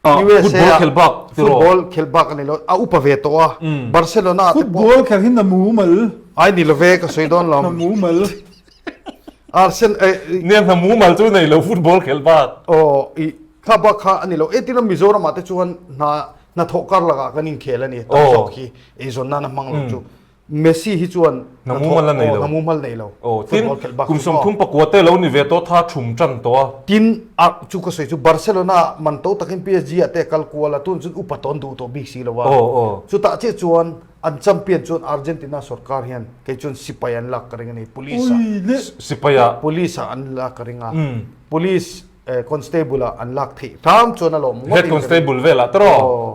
football khelbak football khelbak ani lo a upave to a Barcelona football khel hin na mu mal ai ni love ka soidon lam na mu mal Arsenal nian na mu mal chu nei lo football khelbak o i khaba kha ani lo etira Mizoram ate chuan na thokar laga kanin khelani to ki e zonna na manglo chu Messi hi chuan namu mal nei lo tin kum som thum pakwate lo ni ve to tha thum chan to tin a chu ko soi chu Barcelona man to takin PSG ate kal kuala tun chu upaton du to big si lawa chu ta che chuan an champion chuan Argentina sarkar hian ke chuan sipayan lak karingani police sipaya police an lak karinga police constable an lak thi tham chuan alo head constable vela tro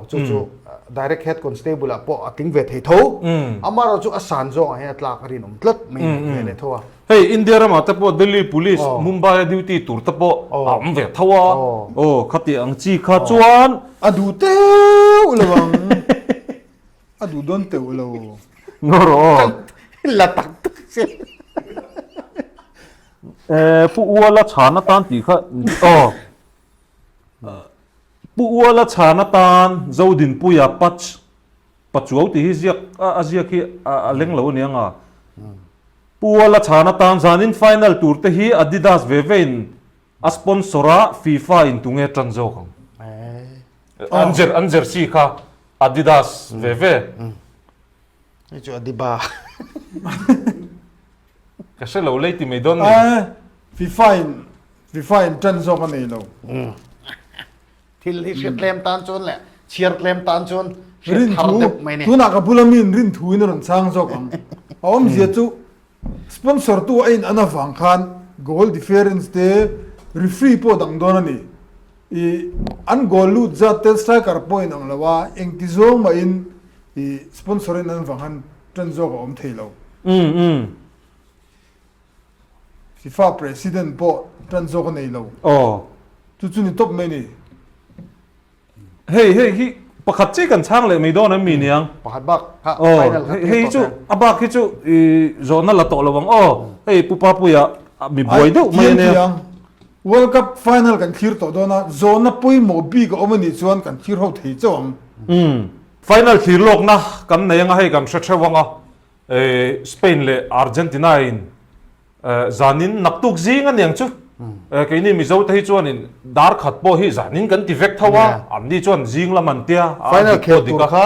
chu direct head constable po ating ve thei tho amaro chu asan zo a he tlak rin tlat me le thowa hey India rama ta po Delhi police Mumbai duty tur ta po am ve thawa khati ang chi kha chuan adu te ulawang adu don te ulaw ngoro la tak pu wala chana tan ti kha pu wala chana tan zodin puya pachuau ti hi ziak azia ki aleng lo nianga pu wala chana tan zanin final tour te hi Adidas vevein a sponsora FIFA in tunge tranzo khang anjer si kha Adidas veve chu adiba ka se lo leiti me don FIFA in tan zo ka nei lo thil hi shet lem tan chon le chiar lem tan chon rin thu tu na ka bulamin rin thu in ron chang zo kam om zia chu sponsor tu ain anawang khan goal difference te referee po dang don ani I an goal lu za tel striker point ang lawa eng ti zo ma in I sponsor in an wang han tan zo ka om thelo FIFA president po tan zo ka nei lo chu ni top me ni hey hi pakhat che kan chang le me don am mi niang pakhat bak final hey chu abak hi chu zona la to lawang hey pupa puya mi boy do mai ne World Cup final kan thir to dona zona pui mo bi ko omani chuan kan thir ho thei chawang final thir lok na kan nei nga hei kan thrawanga Spain le Argentina in zanin naktuk zinga niang chu cái này mình dâu thấy chuan in dar khat po hi zanin kan ti vek thawa am ni chuan jing la man tia final khel tur kha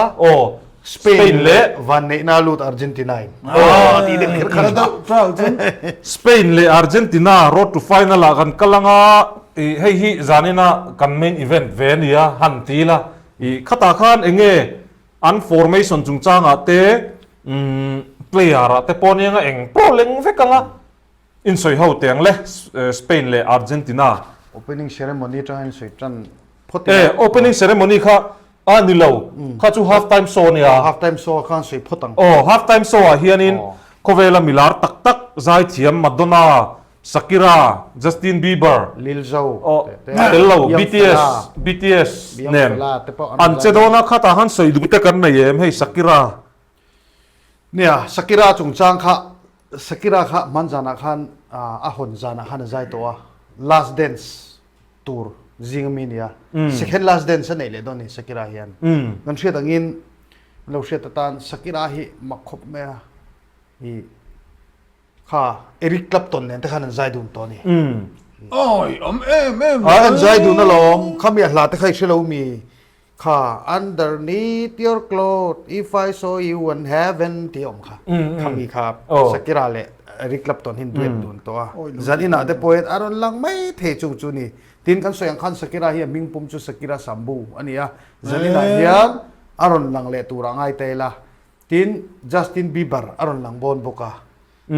Spain le van nei na lut Argentina ti de khir khar da Spain le Argentina road to final a kan kalanga hei hi zanina kan main event ve nia han ti la I khata khan enge an formation chung changa te player te ponianga eng pro leng vekanga in soi ho teng le Spain le Argentina opening ceremony tran soi tran opening ceremony kha ani lo kha chu half time show nia half time show khan soi photang half time show a hianin kovela milar tak tak zai thiam Madonna Shakira Justin Bieber Lil Zhou hello BTS nem an chedona khata han soi du te kan nei em hei Shakira nia Shakira chungchang kha Shakira kha manjana khan a hon jana han zai to last dance tour zingminia second last dance nei le doni Shakira hian kan thret angin lo thret tan Shakira hi makhop me hi kha Eric Clapton ne ta khan zai dun to ni ôi em anh giải đủ nó lom khăm ya là tới khai selo mi kha underneath your clothes if I saw you in heaven ti om kha khăm mi kha sakira le riklap ton hin duet dun to zan ina te poet aron lang mai the chu chu ni tin kan soyang khan sakira hi ming pum chu sakira sambu ania zan ina hian aron lang le tura ngai te la tin Justin Bieber aron lang bon boka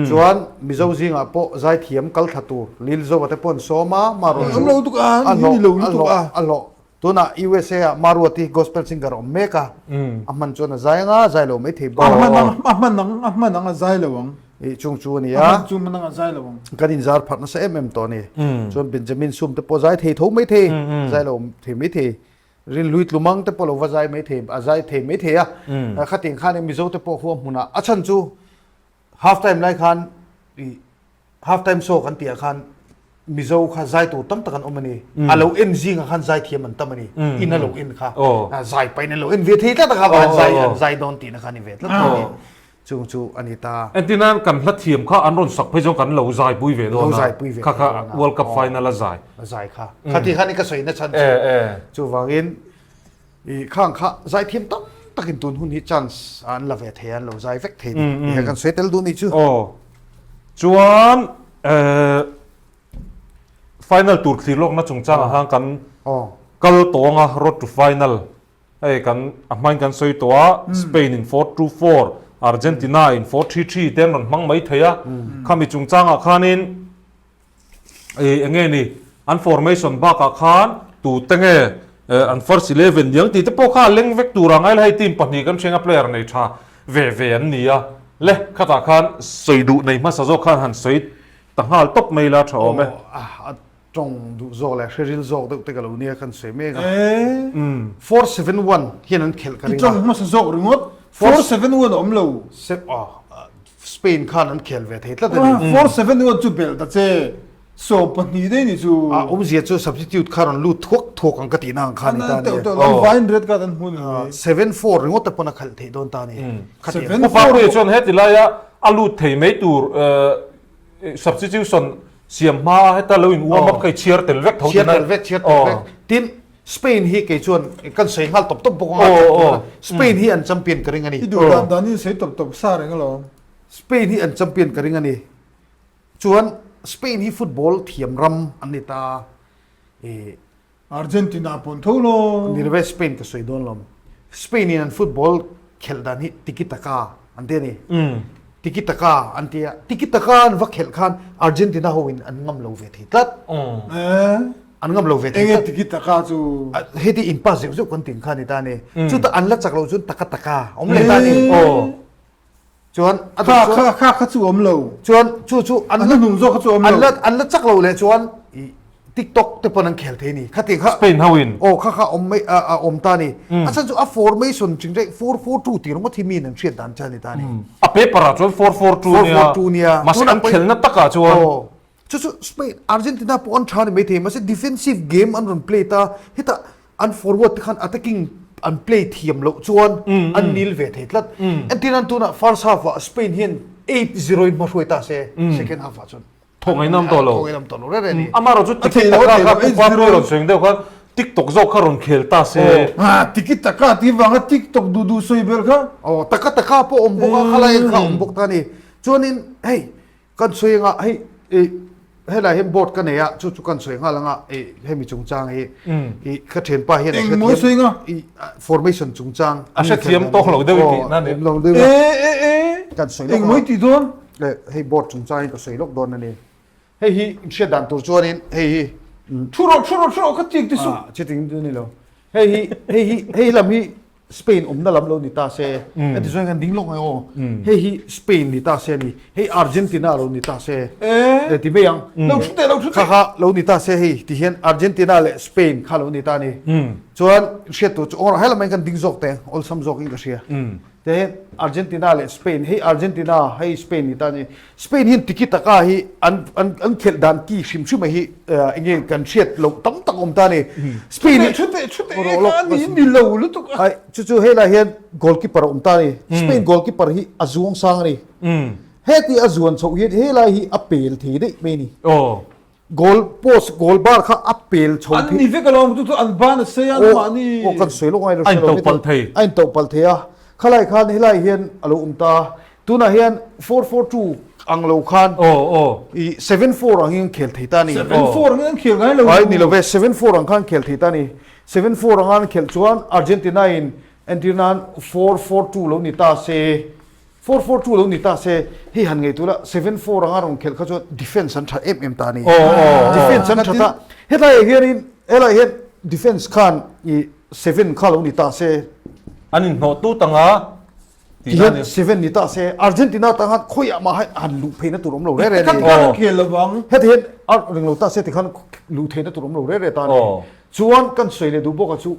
chuan mizo zinga po zai thiam kal thatu lil zo te pon soma maro lo tu ka ni lo tu ka alo tuna USA maruati gospel singer meka aman chona zainga zailo mai the ba ahman nang zai lawang e chung chu ni ya chu man nang zai lawang kanin zar phatna sa to ni chon Benjamin sum te po zai the tho mai the zailo the mai the rin luit lumang te po lo wazai mai the azai the mai the ya khating khan mizo te po huam huna achan chu half time lai khan half time show kan tia khan mizo kha zai tu tam takan omani alo en jing khan zai thiam an tamani in alo in kha zai pai na lo en ve the ta kha zai don ti na khan ni ve la chung chu anita entinan kan hla thiam kha anron sak phei jong kan lo zai pui ve do na kha world cup final a zai kha khati khani ka soi na chan chu wangin I khang kha zai thiam tam takin tun hun hi chance an la ve the an lo zai vek the ni kan settle du ni chu chuan final tour thilok na chungchang hang kan kal tonga road to final ei kan amain kan soi towa Spain in 4-2-4 Argentina in 4-3-3 ten ron mang mai theya khami chungchang a khanin ei enge ni an formation ba ka khan tu tenge an first 11 yang ti te po kha leng vek turang ai lai team pahni kan chenga player nei tha ve an nia le khata khan soidu nei ma sa zo khan han soi tanghal top mai la tho me trong du zo la sheril zo de te galo nia kan se me ga 471 hian an khel karinga trong ma sa zo ringot 471 omlo Spain khan an khel ve the tla 471 chu bel ta che so pani de ni chu zia chu substitute kharon lu thok ang kati na khan ni ta to line red ka dan hun 74 ringot te pona khal the don ta ni khati ko pa re chon hetilaya alu thei mei tur substitution siam ma heta loin warm up kai chiar tel vek thau chiar vek tin Spain hi ke chuan kan sei hal top bokanga Spain hi an champion karing ani du dan ni sei top sa reng lo Spain hi an champion karing ani chuan Spain hi football thiam ram anita Argentina pon tholo ni re Spain ka soi don lom Spain in football khel dan hi tiki taka ante ni tiki taka antia tiki taka an va khel khan Argentina ho win an ngam lo ve thi tat an ngam lo ve thi tiki taka chu heti impossible zo kon ting khan ni ta ni chu ta an la chak lo chun taka om le ta ni chuan kha chu om lo chuan chu an la nung zo kha chu om lo an la chak lo le chuan TikTok te pon an khel the ni khati kha Spain hawin kha om mai om ta ni asan chu a formation chingre 4-4-2 ti ro thi min an thriat dan chani ta ni a paper a chon 4-4-2 nia mas an khel na taka chuan chu Spain Argentina po on thani mai the mas defensive game an run play ta hita an forward khan attacking an play thiam lo chuan an nil ve the tlat antinan tuna first half Spain hian 8-0 in ma ta se second half chon thongai nam to lo re ni amaro chu TikTok seng de khan TikTok zo kharon khelta se tiki taka ti wanga TikTok du soi bel kha taka po omboka khalai kha ombok ta ni chuanin hey kan soinga hey hela hem board kan ya chu kan soinga langa hemi chungchang hi kha then pa hian mo soinga formation chungchang a se thiam to lo de ti na ne lo de kan soinga moi ti don hey board chungchang ka soilok don ani hey hi shedan tur chuanin hey churo ka tik ti su chiting du ni lo hey lam hi Spain na lam lo ni ta se ati so kan ding lo ngayo hey Spain ni ta se ni hey Argentina lo ni ta se ti be yang lo chute kha lo ni ta se hey ti hian Argentina le Spain kha lo ni ta ni chuan shetu or hela man kan ding jok te ol sam jok in ka sia te Argentina le Spain hey Argentina hey Spain ni ta ni Spain hin tiki taka hi an khel dan ki shim hi inge kan shet lo tam om ta ni Spain chute ni lo lu tu ai chu hela hian goalkeeper ta ni Spain goalkeeper hi azuang sang ni heti azuan chho hi hela hi apel thi de me ni goal post goal bar kha apel chom อันนี้เฟกลองทุกอันบ้านเสียนมานี่ โอ้กันสวยลงไงเรา ไอ้เต่าปัลเทย ไอ้เต่าปัลเทียขลายคานให้ไล่เฮียนอารมณ์ตาตัวน่ะเฮียน442อังโลคานอี74อังยังเขลทีตานี่ 7-4งั้นเขียนไงเรา ไอ้นี่เราเว74อังคานเขลทีตานี่74อังคานเขลชวนอาร์เจนตินาอินอันที่นั้น442แล้วนี่ตาเซ442แล้วนี่ตาเซที่หันไงตัวละ74อังคานของเขลเขาชวนดิเฟนส์สันชัดตานี่ดิเฟนส์สันชัดเฮ็ดไรเฮียนเฮ็ดไรเฮียนดิเฟนส์คานอี7ข้าแล้วนี่ตาเซอันนี้โนตู้ตังอ่ะที่เห็น7นี่ตาเซอาร์เจนตินาตั้งหันคุยมาให้หันลูกเพนตัวล้มเราเรื่อยๆ ขั้น นี่ การเขียนระวัง เห็นอาร์เรื่องเราตาเซที่ขันลูกเพนตัวล้มเราเรื่อยๆตอนนี้ส่วนกันสวยเลยดูบอกกันสู่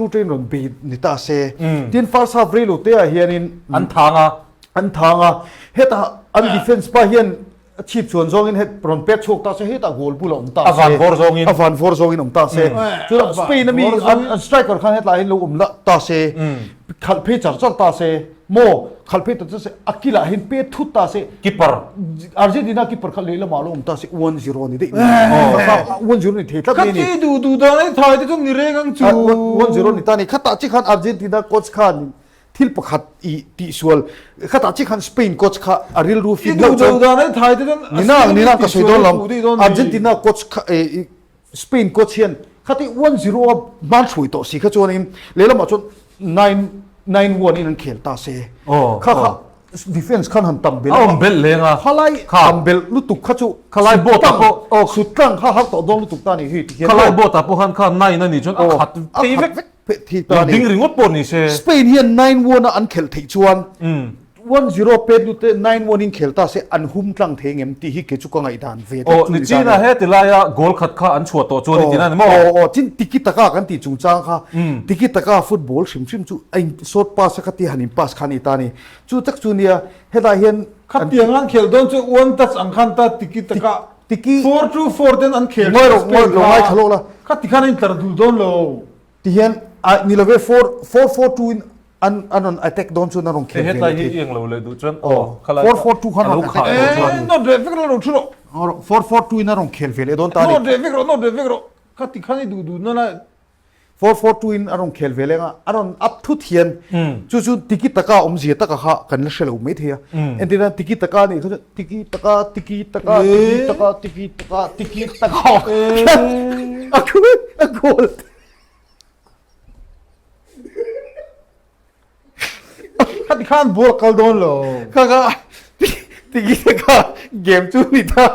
442เทรนรอนบีนี่ตาเซทีนฟาร์ซาฟรีลูเตียเฮียนินอันทางอ่ะเฮ็ดอันดิเฟนส์ป้าเฮียนชีพส่วนซองอินเฮ็ดปรอนเป็ดโชคตาเซเฮ็ดโกลบุลอมตาเซอฟานฟอร์ซองอินอมตาเซส่วนสเปนมีอันสไตรเกอร์ขันเฮ็ดหลายลูกละตาเซขัดเพจจัดตาเซโมขัดเพจจัดเซอักิลาเห็นเพจทุตตาเซกิปเปอร์อาร์เจนตินากิปเปอร์ขัดเลยละมาลูกตาเซ1-0นี่ได้1-0นี่เทตัดขั้น นี่ ที่ดูตอนนี้ถ่ายที่ต้องนี่เรื่องจู1-0นี่ตานี่ขัดตาจิขันอาร์เจนตินาโค้ชขันทิลปขัดอีติสวลขัดตาจิขันสเปนโค้ชขัดอาริลรูฟินดูตอนนี้ถ่ายที่ต้องนี่น่าก็สวยด้วยลำอาร์เจนตินาโค้ชสเปนโค้ชเชียนขัดที่1-0บ้านสวยต่อสิขัดจวนนี่เลยละมาจน9-1นี่นั่นเขียนตาเซข้าดิเฟนส์ขันหันตัมเบลเบลเลยอ่ะขลายตัมเบลลุตุกขัดจูขลายโบตาโปสุดตั้งข้าหักต่อดงลุตุกตานี่ฮิตขลายโบตาโปหันข้าในนั่นนี่จนขัดตีเวกที่ตานี่ดิ้งริงวัดปนนี่เช่สเปนเฮียน9-1อันเขียนที่จวน1-0เป็ดลุเต9-1นี่เขียนตาเซอันหุ่มตั้งเทงเอ็มตีฮิกเกจุกงไอดานเวทนี่จีน่าเฮติลายะโกลขัดข้าอันชัวตัวจวนนี่นั่นมั้งจินติกิตะก้ากันตีจุงจางค่ะติกิตะก้าฟุตบอลชิมจูไอโซดパスสักทีหันิมパスขันอีตานี่จูตักจูเนี่ยเฮดาเฮียนขัดเตียงอันเขียนโดนจูอ้วนตัดอังคันตัดติกิตะก้า4-4เต็นอันเขียนไม่หรอกไม่ทะลุละขัดติขันอินเตอร์ดูโดนโลที่เฮียนนี่เราเว4-4-2อันนั้นไอเทคโดนชวนนั่งเขียนเฮ็ดอะไรเอียงเราเลยดูจน4-4-2ขันลูกขาโนเดฟิกเราชุด4-4-2นั่งเขียนเวลโดนตานี่โนเดฟิกเราขัดติขันดูนั่นแหละ4-4-2นั่งเขียนเวลอ่ะอันนั้นอัพทุเทียนจู่ติกิตะก้าเสียตะก้ากันแล้วเชลไม่เทียอันที่นั่นติกิตะก้านี่เขาจะติกิตะก้าอะกูขัดติขันบัวกลโดนโลข้าติกิตะก้าเกมจูนี่ตา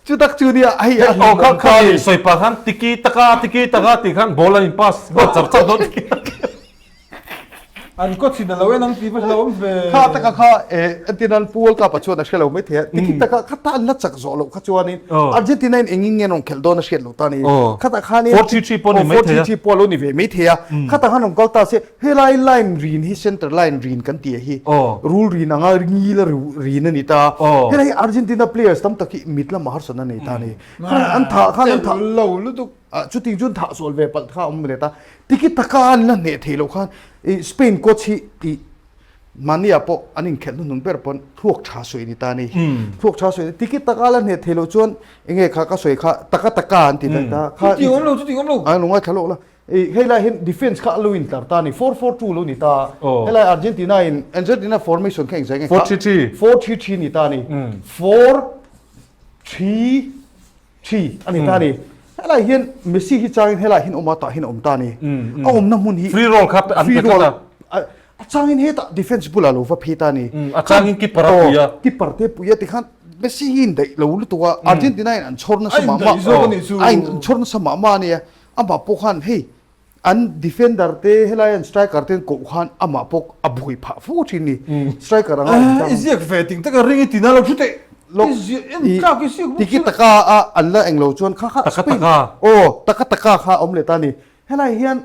จูตักจูนี่ไอ้ข้าสวยปะขันติกีตะก้าติขันบอลลินปัสก็จับโดนอันก็สินะเราเว้นังตีไปเราเว้ข้าตะก้าอันที่นั่นพูดกับปัจจุบันเชลไม่เทียติกิตะก้าข้าตาลัดจักโซโลข้าจวนนี่อาร์เจนตินาเองยิ่งเงี้ยน้องเขลโดนเชลโลตานี่ข้าตะก้านี่4-3ปอนด์นี่ไม่เทียข้าตะก้าน้องกัลตาเซ่เฮไลน์ไลน์รีนฮิเซนเตอร์ไลน์รีนกันเตียฮีรูลรีนอ่ะงี้ละรีนนี่ตาเฮไลอาร์เจนตินาเพลย์ตั้มตะกี้มิดละมหาศาลนี่ตานี่ข้าอันท่าเราลุตุชุดที่จุนท่าโซลเวปัลข้าไม่ได้ตาติกิตะก้านั่นเนี่ยเทโลข้าสเปนโคชที่มันนี่อ่ะพออันนี้เขียนนุ่งเปิดปนพวกชาสวยนี่ตานี่พวกชาสวยติกิตะก้าแล้วเนี่ยเทโลจวนเองข้าก็สวยข้าตะก้าอันที่ตาข้าจุดที่ผมรู้อ่าลงไว้ทะลุละเฮ้ยเราเห็นดิเฟนส์ข้าลุยน์ตานี่4-4-2ลุนี่ตาเฮ้ยเราอาร์เจนตินาฟอร์เมชั่นแข่งใช่ไหม4-3นี่ตานี่4-3อันนี้ตานี่เฮ้ยเราเห็นเมสซี่ฮิจางเฮ้ยเราเห็นอมตานี่น้ำมันฟรีโรลครับอันฟรีโรลจางอินเฮตดิเฟนส์บุลาลูฟะพีตานี่จางอินกิปปาร์เตปุยติขันเมสซี่ฮินได้เรารู้ตัวอาร์เจนตินาอันชนสมามาชนสมามาเนี่ยอันแบบพวกขันเฮ้ยอันดิเฟนเดอร์เตเฮลัยอันสไตรเกอร์เตนโกขันอันแบบพวกอบุยผ่าฟูชินี่สไตรเกอร์อะไรอิเซียกเฟติงแต่ก็เรื่องที่น่าเราชุดเตะติกิตะกาอันละเองเราชวนข้าตะกาโอ้ตะกาข้าอมเลตานี่เฮลัยเฮียน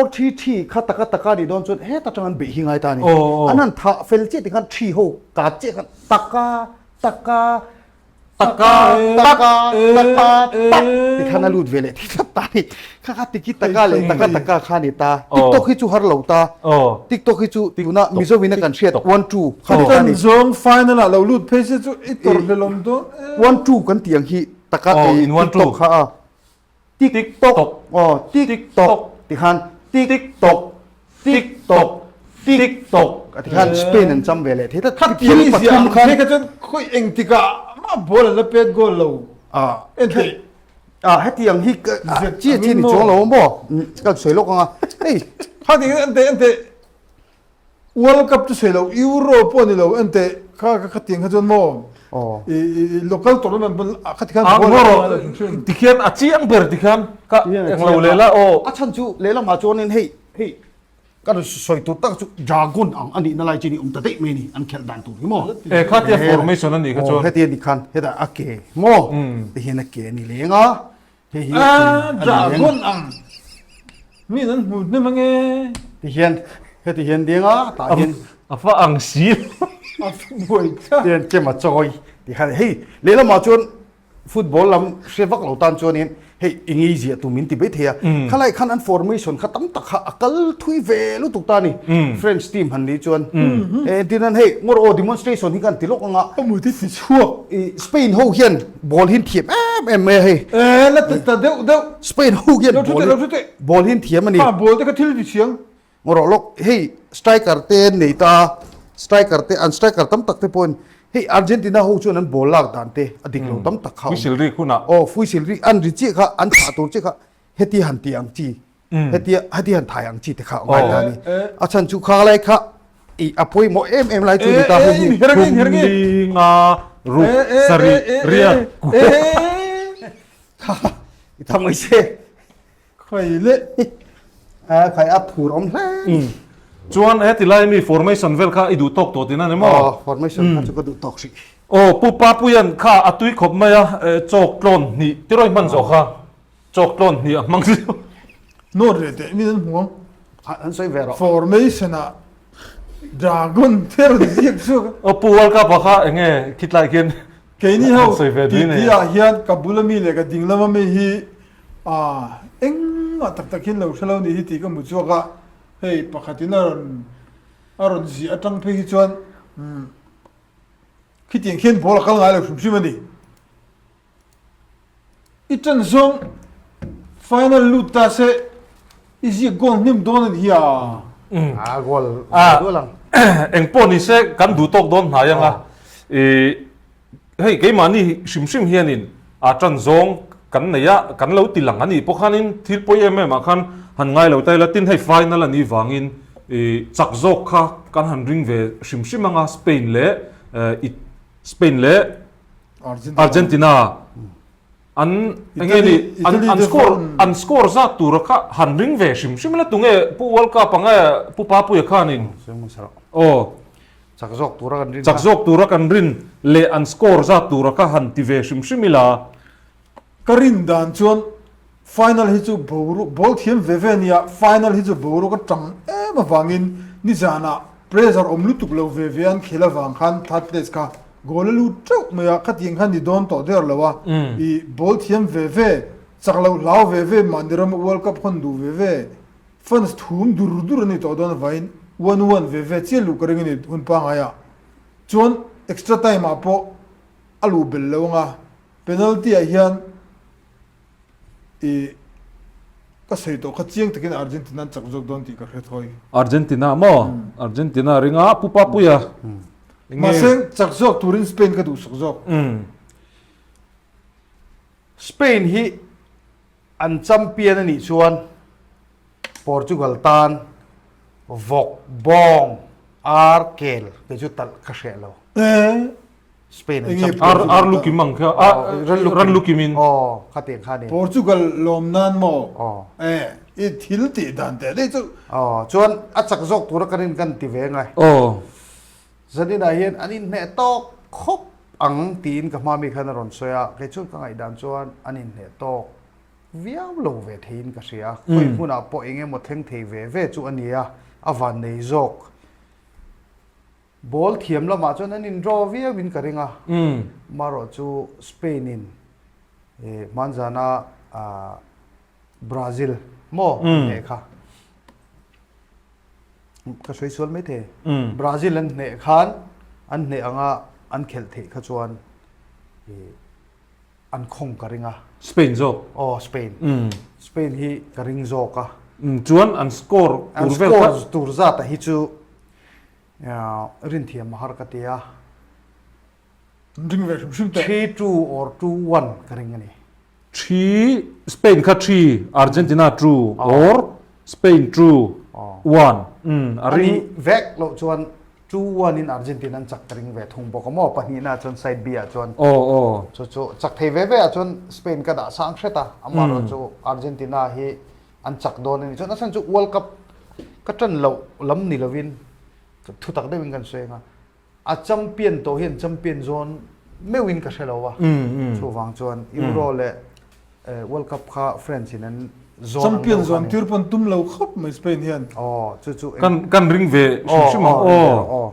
4-3ข้าตะกาดิโดนชวนเฮ้ตะจังอันเบียงไงตานี่อันนั้นถ้าเฟลเจติกัน3โหกาเจกันตะกาที่ข้านาลูดเวลที่ตานี่ข้าติกิตะกาเลยตะกาข้านี่ตาติ๊กต็อกฮิจูฮาร์โลตาติ๊กต็อกฮิจูติวน่ามิโซวินักันเชียด1-2ข้าตานี่จงไฟนั่นแหละเราลูดเพย์จูอิตอร์เดลมโด1-2กันเตียงฮีต taka in one two kha TikTok TikTok ti khan TikTok TikTok TikTok ti khan Spain an cham vele the khát tiếng gì à thế cái chân khôi anh thì cả mà bố là pet goal lâu anh thì heti ang hi chi chi ni chong lo mo ka soi lo ka ei khát tiếng anh thì World Cup to soi lâu Euro po ni lâu anh thì khát tiếng khát chân mo local tournament khát tiếng ang ngoro tikhian achiang ber tikhan ka ang lo lela o chan chu lela ma chon in hei ka soi tu tak chu dragon ang ani na lai chi ni ta te me ni an khel dan tu hi mo khatia formation ani ka chon heti ni khan heta ake mo te hin ake ni lenga he hi dragon ang mi nan mu ne mange ti hian dinga ta hian afa ang sil a boi cha tian che ma choi ti khan hei lela ma chon football lam sevak lo tan chon in hei ingi ji tu min ti be thea khalai khan an formation khatam tak kha akal thui ve lu tuk ta ni French team han ni chon dinan hei ngor o demonstration hi kan tilok anga mu ti chuak Spain ho hian ball hin thiam em hei la ta deu Spain ho hian ball hin thiam ani ha bol te ka thil di chiang ngor lok hei striker te nei ta striker te an striker tam tak te pon hei Argentina ho chuan an ball lak dan te adik lo tam tak kha wisil ri khuna fui silri an ri chi kha an tha tur chi kha heti han ti ang chi heti han thai ang chi te kha ngai ta ni achan chu kha lai kha I apoi mo em lai chu ni ta hu nga ru sari ria thamai se khoi le khai a phur om hle chuan he tilai mi formation vel kha idu tok to tina ne mo formation kha chu ka du tok si pu pa puyan kha atui khop maya chok klon ni tiroi man zo kha chok klon ni mang no re te mi nan huang an soi vero formation a dragon ter ziek chu pu world cup kha enge khitlai ken ke ni ho soi ve ti ni ne ya hian kabulami le ka dinglama me hi eng tak tak hin lo thalo ni hi ti ka mu chu ka hei pakhatina aron zi atang phe hi chuan khi tiang khen bola kal ngai lo shum ani itan zong final luta se izi gol nim don hi gol do lang eng po ni se kan du tok don na yang hei ke mani shim hianin a tran zong kan neya kan lo tilang ani pokhanin thil poi em ma khan han ngai lo tai la tin hei final ani wangin chak zok kha kan han ring ve shim anga Spain le Argentina an engeni an score za tur kha han ring ve shim la tunge pu world cup anga pu pa pu khanin chak zok tura kan rin le an score za tura kha han ti ve shim la karin dan chuan final hi chu bol thiam ve nia final hi chu boru ka tang em awangin ni jana pressure omlu tuk lo ve an khela wang khan third place ka goal lu truk maya khating khan ni don to der lawa I bol thiam ve chaklo law ve mandiram world cup khon du ve fans thum dur ni to don vain 1-1 ve chelu karing ni hun pa ngaya chuan extra time apo alu bel lo nga penalty a hian ka sei to khachiang takin Argentina chak jok don ti ka khet hoi Argentina ringa pupa puya maseng chak jok turin Spain ka du sak jok Spain hi an champion ani chuan Portugal tan vok bong arkel ke chu tal ka shelo Spain ar luki mang kha ran luki min khateng khani Portugal lomnan mo I thil ti dan te dei chu chuan a chak jok tur karin kan ti ve ngai zanina hian anin ne to khop ang tin ka ma mi khan ron soya ke chu ka ngai dan chuan anin ne to viam lo ve thein ka sia khoi huna po enge mo theng thei ve chu ania avan nei jok ball thiam lama chuan anin draw via win karinga maro chu Spain in manjana Brazil mo ne kha ka soi sual mai the Brazil an ne khan an ne anga an khel the kha chuan อันคงกระริงอ่ะ สเปนโจ อ๋อสเปนสเปนฮีกระริงโจกะจวนอันสกอร์ อันสกอร์ตูร์ซาแต่ฮิจูรินเทียมมหารกติยา ริงเวชชิมเตะ 3-2 or 2-1กระริงอันนี้ 3 สเปนค่ะ3อาร์เจนตินา2 or สเปน2 1อันนี้เวกเราชวน2-1 in อาร์เจนตินาจักกระริงเวทหงบอกมอปะนี่น่าชวนไซเบียชวนจู่จักเทเวชวนสเปนก็ได้สังเกตอามาเราจู่อาร์เจนตินาฮีอันจักโดนนี่ชวนนั่นจู่ World Cup ก็จนเราล้ำนี่เราวินทุตักได้วินกันเสียงอ่ะแชมเปี้ยนโตเห็นแชมเปี้ยนโซนไม่วินกันเสียแล้ววะจู่วางชวนยูโรเล่World Cup ค่ะเฟรนซ์นั้นแชมเปี้ยนโซนที่เราตุ้มเราครับไม่สเปนเฮียนอ๋อจู่กันริงเวชิม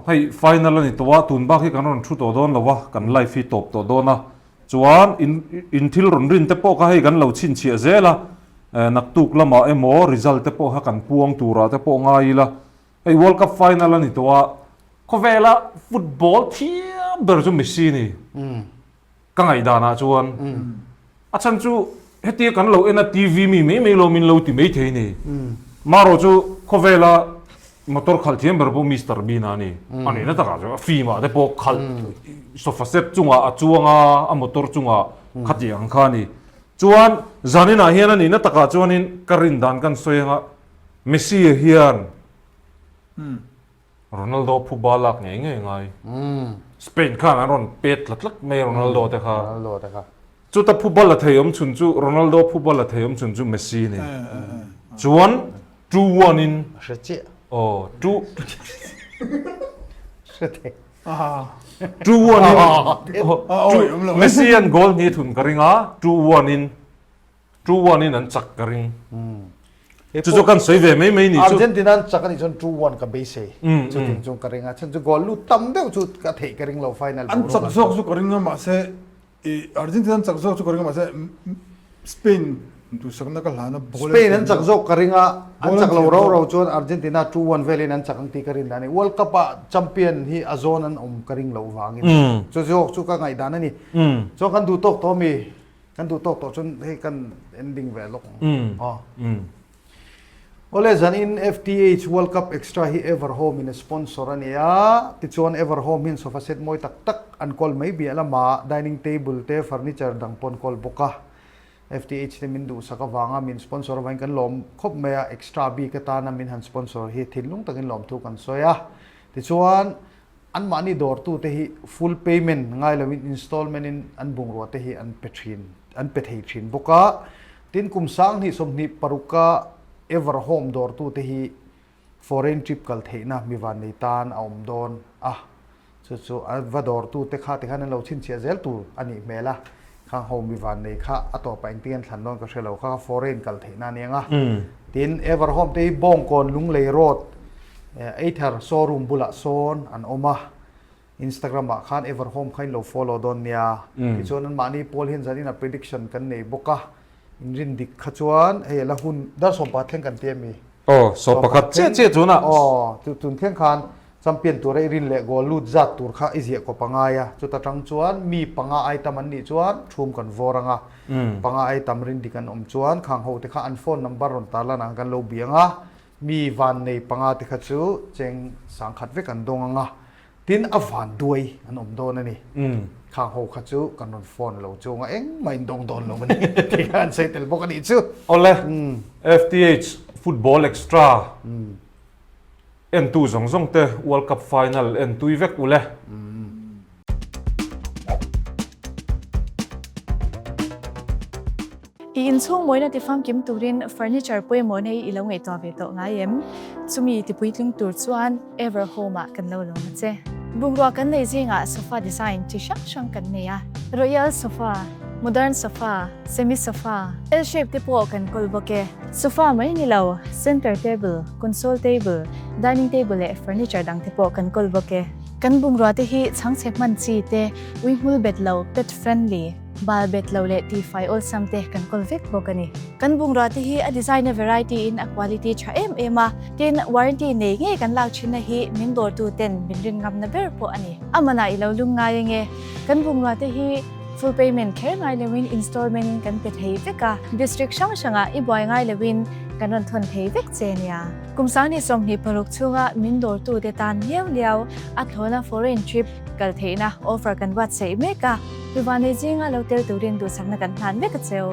ให้ไฟนอลนี่ตัวตุนบ้าที่กันรอนชุดตัวโดนแล้ววะกันไลฟ์ตบตัวโดนนะจวนอินทิลรอนรินเตปโอก็ให้กันเราชินเชียเซละนักตุกละมาริซัลเตปโอให้กันพวงตูระเตปโอง่ายละไอ้ World Cup ไฟนอลนี่ตัวก็เวลาฟุตบอลเทียบเบอร์จุมิซีนี่ก็ไงดานะจวนอาจารย์จู่เฮตีกันเราทีวีมีไม่เรามินเราที่ไม่เท่นี่มาเราจู่ก็เวลามอเตอร์ขัลเทียมเบอร์พวกมิสเตอร์บีนานี่อันนี้นั่นต่างกันฟีมาเตปโอขัลโซฟาเซปจุงอ่ะจุงอ่ะมอเตอร์จุงอ่ะขัดยังข้านี่จวนจานิน่าเฮียนนี่นั่นต่างกันจวนนี่การินดานกันสวยงะเมสซี่เฮียนโรนัลโดผู้บอลลักไงสเปนข้านะรอนเป็ดลักไม่โรนัลโดแต่ค่ะจู่แต่ผู้บอลละเทียมชุนจู่โรนัลโดผู้บอลละเทียมชุนจู่เมสซี่นี่จวน2-1 in เสียเจ้哦，猪，是的，猪窝呢？梅西安 goal 你吞个人啊？猪窝呢能扎个人？就说看谁为没你อาร์就เจนตินาจักรนี่ชน2-1กับเบสจู่ถึงจงกระริงอ่ะฉันจะกอลูตั้มเดียวจู่กระเทกระริงเราไฟนอล อันจักรโซกสุกริงมาเสอาร์เจนตินาจักรโซกสุกริงมาเสสเปนดูสักนักหลานสเปนนั้นจักรโซกระริงอ่ะอันจักรเราชวนอาร์เจนตินา2-1เวลีนั้นจักรตีกระริงด้านนี้ World Cup แชมเปี้ยนที่อาโซนั้นกระริงเราวางอยู่จู่ก็ไงด้านนี้จู่กันดูโต๊ะตัวมีกันดูโต๊ะจนให้กัน ending เวลกโอเลจันอิน FTH World Cup XTRA ที่ Everhome มีสปอนเซอร์นี่อ่ะติดชวน Everhome มีโซฟาเซตมวยตักอันคอลไม่เบี้ยละมา dining table เตเฟอร์นิเจอร์ดังปนคอลบุกะ FTH ที่มินดูสักวางมีสปอนเซอร์ไว้กันลมครบเมีย extra บีกตานามินหันสปอนเซอร์ที่ทิ้งลุงตั้งกันลมทุกกันสวยอ่ะติดชวนอันมานี่ดอร์ตู้ที่ full payment ง่ายเลยวิน installment อันบุงรัวที่อันเป็ดให้ชินบุกะตินกุมสังที่สมนิปรุกะEverhome ดอร์ตู้ที่ foreign trip กัลเทนะมีวันในตานเอาโดนจู่ว่าดอร์ตู้เตค่านั้นเราชินเชียเซลตู้อันนี้เมล่ะข้างโฮมมีวันในค่าต่อไปเตียนขันนอนก็เชลเราค่า foreign กัลเทนะเนี่ยติน Everhome ที่บ้องก่อนลุงเลยรถไอ้เธอโชว์รูมบุลาโซนอันออกมา Instagram อ่ะข้าง Everhome ใครเรา follow โดนเนี่ยที่ช่วงนั้นมานี่พอลเห็นสันนิษฐาน prediction กันในบุกะรินดิขจวนละหุ่นด้านสมบัติแข่งกันเตี้ยมีสมบัติเจ๊จุนะตุนแข่งขันจำเป็นตัวไรรินเละกอลูดจัดตัวข้าอิเสียก็ปังไงจุดตะจังจวนมีปังไอตามันนี่จวนชุมกันวอรังปังไอตามรินดิกันจวนข้างหูที่ข้าอันโฟนนัมเบอร์รอนตาลานังกันโลเบียงมีวันในปังไอที่ข้าจูเจงสังขัดเวกันดงตินอวันด้วยอันโดนนี่ข้างหูข้าจูกันนอนฟอนเราจูงไม่ดงโดนเรามันที่การใช้เตลบอกกันอีกจูโอเล FTH Football Extra N2 สองเตะ World Cup Final N2 อีเวกอุเลอินช่วงมวยนัดฟังกิมตูรินเฟอร์นิเจอร์ป่วยหมอนให้อีหลงไงตัวเวทง่ายสุมีที่ปุ่ยถึงตัวส่วน Everhome กันแล้วนะเจ้บุงรัวกันในจริงโซฟาดีไซน์ที่ช่างกันเนี่ย Royal Sofa Modern Sofa Semi Sofa L shape ที่พวกกันกอลบกโซฟาไม่นี่เรา Center Table Console Table Dining Table และ Furniture ดังที่พวกกันกอลบกกันบุงรัวที่ช่างเช็คมันจีเตวิ่งมือเบ็ดเรา Pet Friendlyบาลเบ็ดเราเลตีไฟออลซัมเตกันกอลเวกบอกกันนี่กันบุงรอที่a design a variety in a quality ชามาติน warranty เนงกันลาวชินนะฮีมินดอร์ตูเต็นบินรินงับนะเบอร์พออันนี้อามานาอีเราลุงง่ายเงกันบุงรอที่ full payment care ngai lewin installment in kan pe thei veka district shanga I boy ngai lewin kanon thon thei vek chenia kumsani somni paruk chunga mindor tu de tan liao athona foreign trip kal theina offer kan buatsaih meka Vivane jinga lotel turin du sakna kan than veka cheu